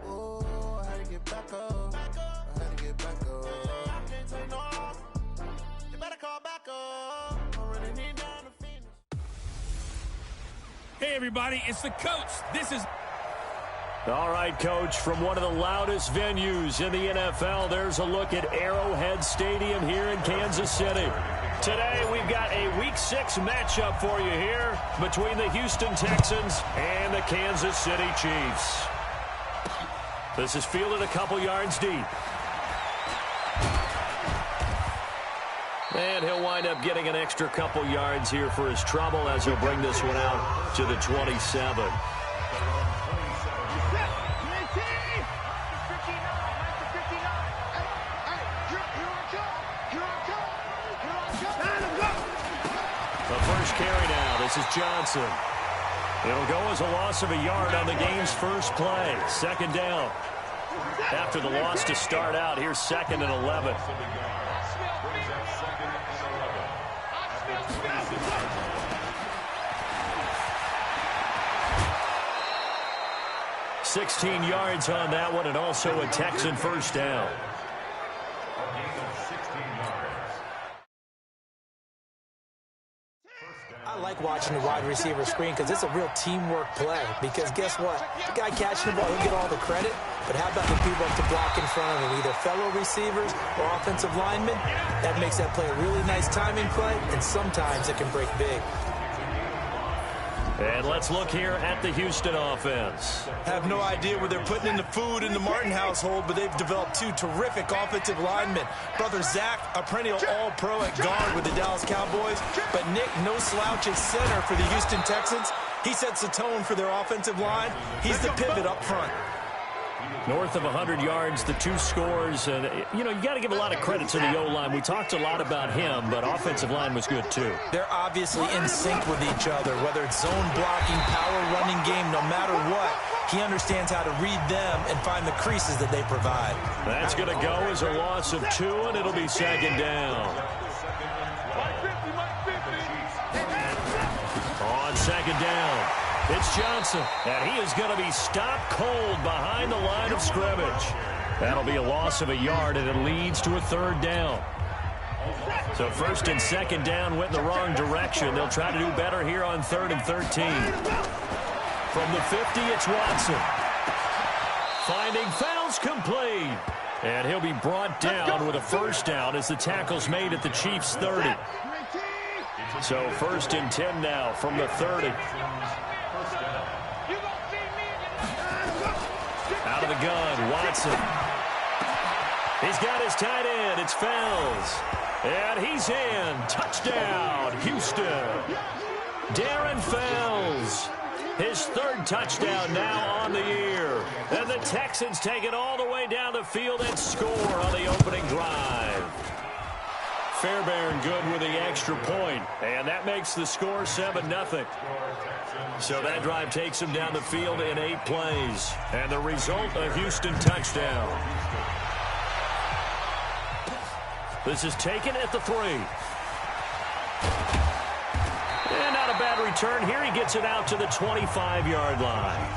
Oh, I had to get back up. I had to get back up. I can't take no loss. You better call back up. I'm running in down the finish.
Hey, everybody, it's the coach. This is...
All right, Coach, from one of the loudest venues in the NFL, there's a look at Arrowhead Stadium here in Kansas City. Today, we've got a Week 6 matchup for you here between the Houston Texans and the Kansas City Chiefs. This is fielded a couple yards deep. And he'll wind up getting an extra couple yards here for his trouble as he'll bring this one out to the 27. The first carry now. This is Johnson. It'll go as a loss of a yard on the game's first play. Second down. After the loss to start out, here's 2nd and 11. 16 yards on that one, and also a Texan first down.
I like watching the wide receiver screen because it's a real teamwork play. Because guess what? The guy catching the ball, he'll get all the credit. But how about the people up to block in front of him, either fellow receivers or offensive linemen? That makes that play a really nice timing play, and sometimes it can break big.
And let's look here at the Houston offense.
I have no idea where they're putting in the food in the Martin household, but they've developed two terrific offensive linemen. Brother Zach, a perennial all-pro at guard with the Dallas Cowboys, but Nick, no slouch at center for the Houston Texans. He sets the tone for their offensive line. He's the pivot up front.
North of 100 yards, the 2 scores. And, you know, you got to give a lot of credit to the O-line. We talked a lot about him, but offensive line was good, too.
They're obviously in sync with each other, whether it's zone blocking, power running game, no matter what. He understands how to read them and find the creases that they provide.
That's going to go as a loss of 2, and it'll be 2nd down. On 2nd down, it's Johnson, and he is going to be stopped cold behind the line of scrimmage. That'll be a loss of a yard, and it leads to a 3rd down. So 1st and 2nd down went in the wrong direction. They'll try to do better here on 3rd and 13. From the 50, it's Watson. Finding Fouls complete. And he'll be brought down with a 1st down as the tackle's made at the Chiefs' 30. So 1st and 10 now from the 30. Out of the gun, Watson. He's got his tight end. It's Fells. And he's in. Touchdown, Houston. Darren Fells. His 3rd touchdown now on the year. And the Texans take it all the way down the field and score on the opening drive. Fairbairn good with the extra point, and that makes the score 7-0. So that drive takes him down the field in 8 plays, and the result, a Houston touchdown. This is taken at the 3. And not a bad return here. He gets it out to the 25-yard line.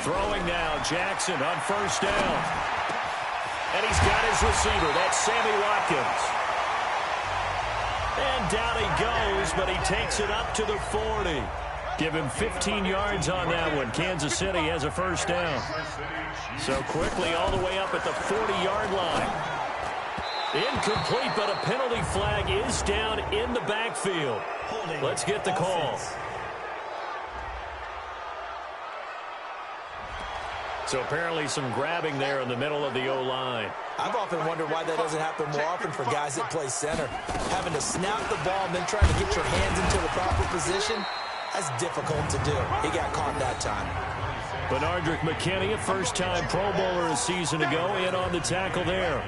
Throwing now, Jackson on first down. And he's got his receiver. That's Sammy Watkins. And down he goes, but he takes it up to the 40. Give him 15 yards on that one. Kansas City has a first down. So quickly all the way up at the 40-yard line. Incomplete, but a penalty flag is down in the backfield. Let's get the call. So apparently some grabbing there in the middle of the O-line.
I've often wondered why that doesn't happen more often for guys that play center. Having to snap the ball and then trying to get your hands into the proper position, that's difficult to do. He got caught that time.
Benardrick McKinney, a first-time Pro Bowler a season ago, in on the tackle there.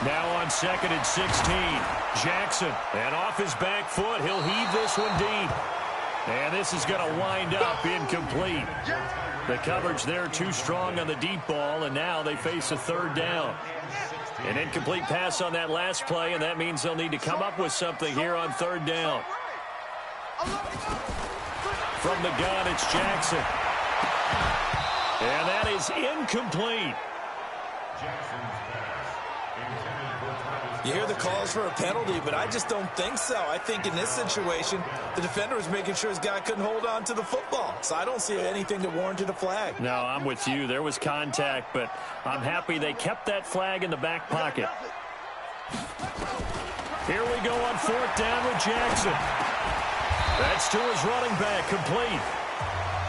Now on 2nd and 16, Jackson, and off his back foot, he'll heave this one deep. And this is going to wind up incomplete. The coverage there too strong on the deep ball, and now they face a 3rd down. An incomplete pass on that last play, and that means they'll need to come up with something here on 3rd down. From the gun, it's Jackson. And that is incomplete.
You hear the calls for a penalty, but I just don't think so. I think in this situation, the defender was making sure his guy couldn't hold on to the football. So I don't see anything that warranted a flag.
No, I'm with you. There was contact, but I'm happy they kept that flag in the back pocket. Here we go on 4th down with Jackson. That's to his running back, complete.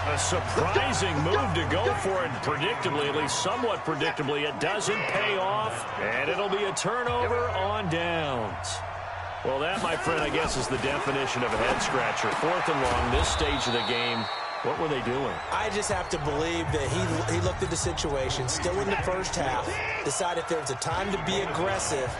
A surprising move to go for it, predictably, at least somewhat predictably. It doesn't pay off, and it'll be a turnover on downs. Well, that, my friend, I guess is the definition of a head-scratcher. 4th and long, this stage of the game. What were they doing?
I just have to believe that he looked at the situation, still in the first half, decided there was a time to be aggressive.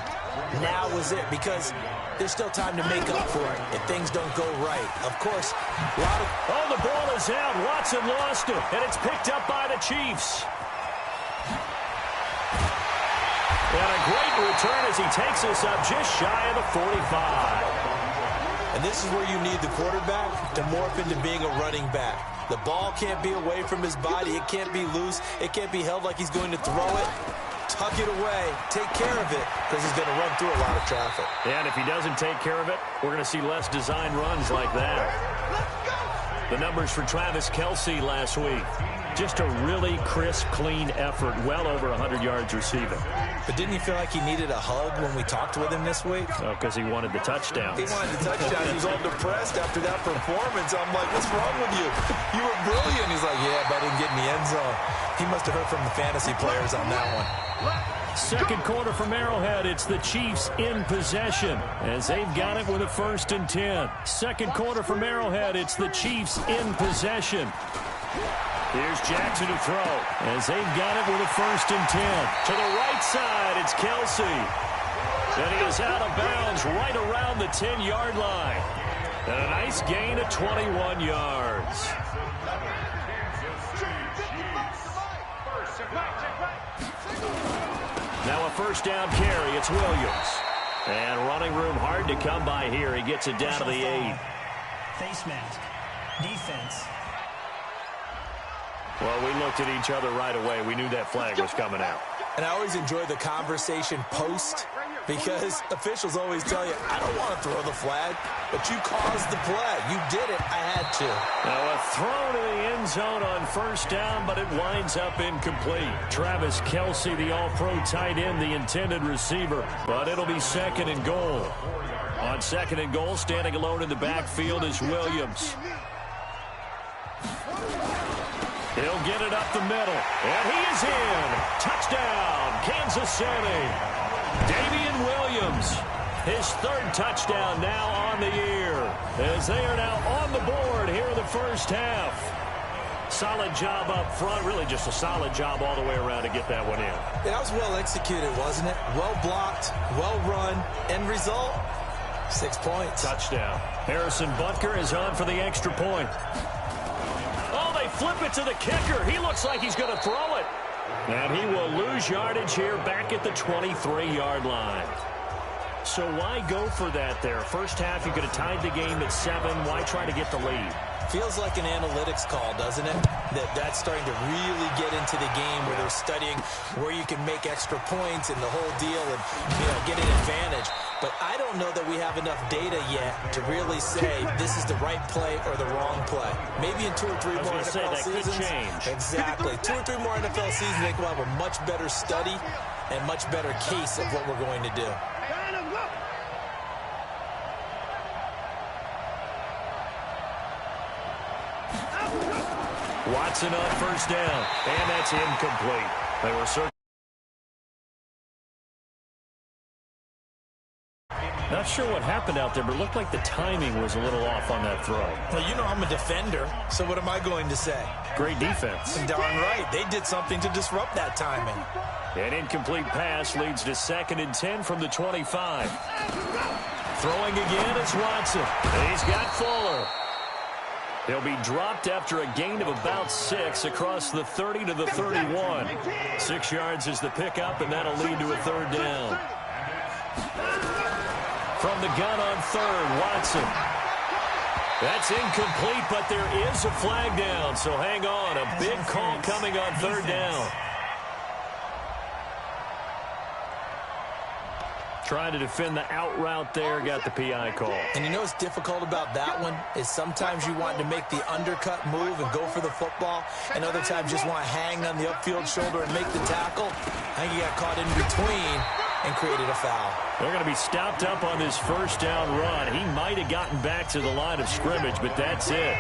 Now was it, because there's still time to make up for it if things don't go right. Of course,
oh, the ball is out. Watson lost it, and it's picked up by the Chiefs. And a great return as he takes us up just shy of the 45.
And this is where you need the quarterback to morph into being a running back. The ball can't be away from his body. It can't be loose. It can't be held like he's going to throw it. Tuck it away. Take care of it, because he's going to run through a lot of traffic.
And if he doesn't take care of it, we're going to see less design runs like that. The numbers for Travis Kelce last week. Just a really crisp, clean effort. Well over 100 yards receiving.
But didn't you feel like he needed a hug when we talked with him this week?
Oh, because he wanted the touchdown.
He wanted the touchdown. He was all depressed after that performance. I'm like, what's wrong with you? You were brilliant. He's like, yeah, but I didn't get in the end zone. He must have heard from the fantasy players on that one.
2nd quarter from Arrowhead. It's the Chiefs in possession as they've got it with a 1st and 10. 2nd quarter from Arrowhead. It's the Chiefs in possession. Here's Jackson to throw as they've got it with a 1st and 10. To the right side, it's Kelce. And he is out of bounds right around the 10-yard line. And a nice gain of 21 yards. Now a 1st down carry. It's Williams. And running room hard to come by here. He gets it down to the 8.
Face mask. Defense.
Well, we looked at each other right away. We knew that flag was coming out.
And I always enjoy the conversation post, because officials always tell you, I don't want to throw the flag, but you caused the play. You did it. I had to.
Now a throw to the end zone on 1st down, but it winds up incomplete. Travis Kelce, the all-pro tight end, the intended receiver, but it'll be 2nd and goal. On 2nd and goal, standing alone in the backfield is Williams. He'll get it up the middle, and he is in. Touchdown, Kansas City. Damian Williams, his third touchdown now on the year, as they are now on the board here in the first half. Solid job up front, really just a solid job all the way around to get that one in.
Yeah, that was well executed, wasn't it? Well blocked, well run. End result, 6 points.
Touchdown. Harrison Butker is on for the extra point. Oh, they flip it to the kicker. He looks like he's going to throw it. And he will lose yardage here back at the 23-yard line. So why go for that there? First half, you could have tied the game at 7. Why try to get the lead?
Feels like an analytics call, doesn't it? That's starting to really get into the game where they're studying where you can make extra points and the whole deal and, get an advantage. But I don't know that we have enough data yet to really say this is the right play or the wrong play. Maybe in 2 or 3 more NFL seasons.
Could change.
Exactly. 2 or 3 more NFL seasons, I think we'll have a much better study and much better case of what we're going to do.
Watson on first down, and that's incomplete. They were searching. Not sure what happened out there, but it looked like the timing was a little off on that throw.
Well, I'm a defender, so what am I going to say?
Great defense.
Darn right. They did something to disrupt that timing.
An incomplete pass leads to 2nd and 10 from the 25. Throwing again is Watson. And he's got Fuller. He'll be dropped after a gain of about 6 across the 30 to the 31. 6 yards is the pickup, and that'll lead to a 3rd down. From the gun on 3rd, Watson. That's incomplete, but there is a flag down, so hang on. A big call coming on 3rd down. Trying to defend the out route there, got the PI call.
And what's difficult about that one is sometimes you want to make the undercut move and go for the football, and other times just want to hang on the upfield shoulder and make the tackle. I think he got caught in between and created a foul.
They're going to be stopped up on this first down run. He might have gotten back to the line of scrimmage, but that's it.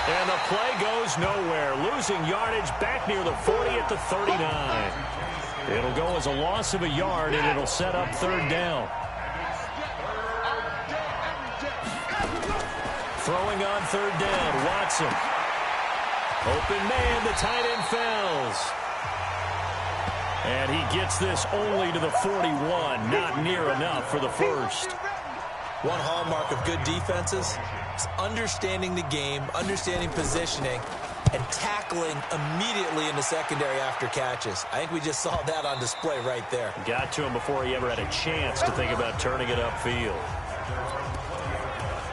And the play goes nowhere. Losing yardage back near the 40 at the 39. It'll go as a loss of a yard, and it'll set up 3rd down. Throwing on 3rd down, Watson. Open man, the tight end falls. And he gets this only to the 41. Not near enough for the first.
One hallmark of good defenses is understanding the game, understanding positioning, and tackling immediately in the secondary after catches. I think we just saw that on display right there.
Got to him before he ever had a chance to think about turning it upfield.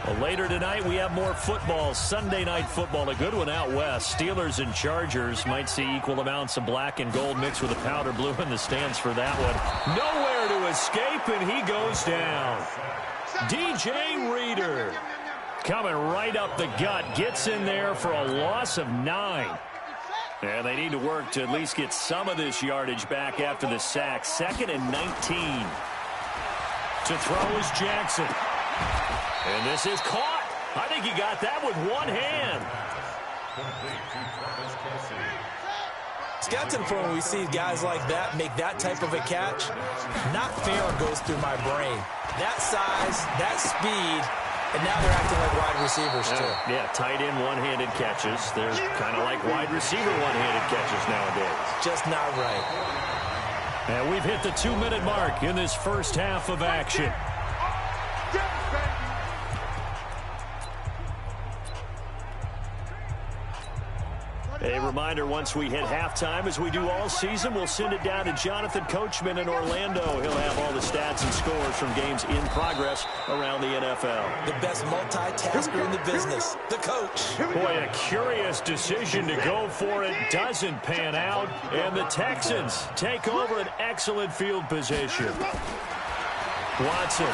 Well, later tonight, we have more football. Sunday night football, a good one out west. Steelers and Chargers might see equal amounts of black and gold mixed with a powder blue in the stands for that one. Nowhere to escape, and he goes down. DJ Reader coming right up the gut. Gets in there for a loss of 9. And they need to work to at least get some of this yardage back after the sack. 2nd and 19. To throw is Jackson. And this is caught. I think he got that with one hand.
It's got to the point when we see guys like that make that type of a catch. Not fair goes through my brain. That size, that speed, and now they're acting like wide receivers too.
Yeah, tight end one-handed catches. They're kind of like wide receiver one-handed catches nowadays.
Just not right.
And we've hit the 2-minute mark in this first half of action. A reminder, once we hit halftime, as we do all season, we'll send it down to Jonathan Coachman in Orlando. He'll have all the stats and scores from games in progress around the NFL.
The best multitasker in the business, the coach.
Boy, a curious decision to go for it. Doesn't pan out, and the Texans take over an excellent field position. Watson.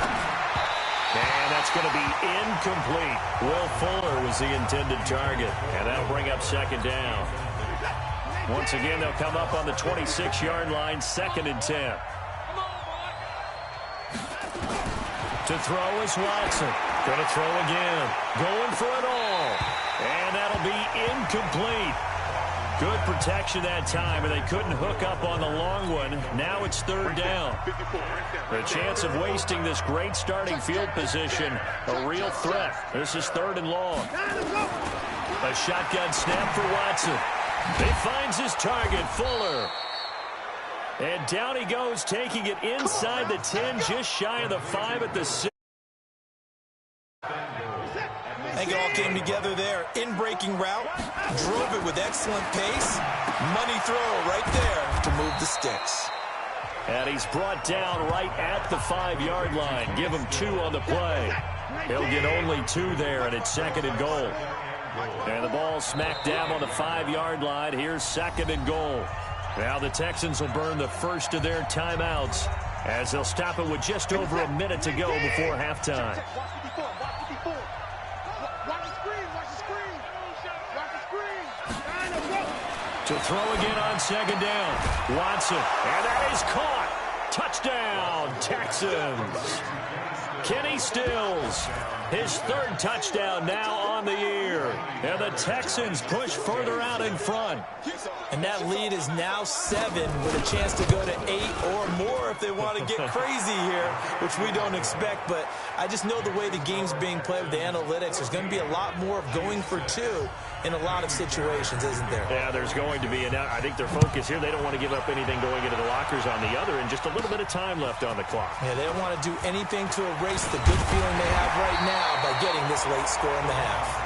And that's going to be incomplete. Will Fuller was the intended target. And that'll bring up 2nd down. Once again, they'll come up on the 26-yard line, 2nd and 10. To throw is Watson. Going to throw again. Going for it all. And that'll be incomplete. Good protection that time, and they couldn't hook up on the long one. Now it's third down. The chance of wasting this great starting field position, a real threat. This is third and long. A shotgun snap for Watson. He finds his target, Fuller. And down he goes, taking it inside the 10, just shy of the 5 at the 6.
I think it all came together there. In-breaking route, drove it with excellent pace. Money throw right there to move the sticks.
And he's brought down right at the 5-yard line. Give him 2 on the play. He'll get only 2 there, and it's second and goal. And the ball smack dab on the 5-yard line. Here's second and goal. Now the Texans will burn the first of their timeouts as they'll stop it with just over a minute to go before halftime. To throw again on second down. Watson, and that is caught. Touchdown, Texans. Kenny Stills, his 3rd touchdown now on the year. And the Texans push further out in front.
And that lead is now 7 with a chance to go to 8 or more if they want to get crazy here, which we don't expect. But I just know the way the game's being played with the analytics, there's going to be a lot more of going for 2 in a lot of situations, isn't there?
Yeah, there's going to be. And I think their focus here, they don't want to give up anything going into the lockers on the other, and just a little bit of time left on the clock.
Yeah, they don't want to do anything to erase the good feeling they have right now by getting this late score in the half.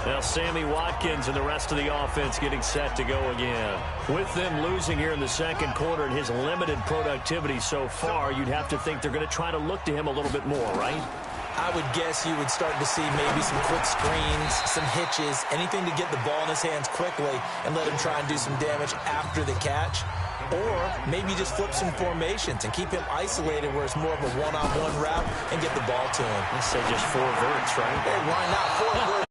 Now Sammy Watkins and the rest of the offense getting set to go again. With them losing here in the second quarter and his limited productivity so far, you'd have to think they're going to try to look to him a little bit more, right?
I would guess you would start to see maybe some quick screens, some hitches, anything to get the ball in his hands quickly and let him try and do some damage after the catch. Or maybe just flip some formations and keep him isolated where it's more of a one-on-one route and get the ball to him.
Let's say just 4 verts, right?
Hey, why not? 4 verts.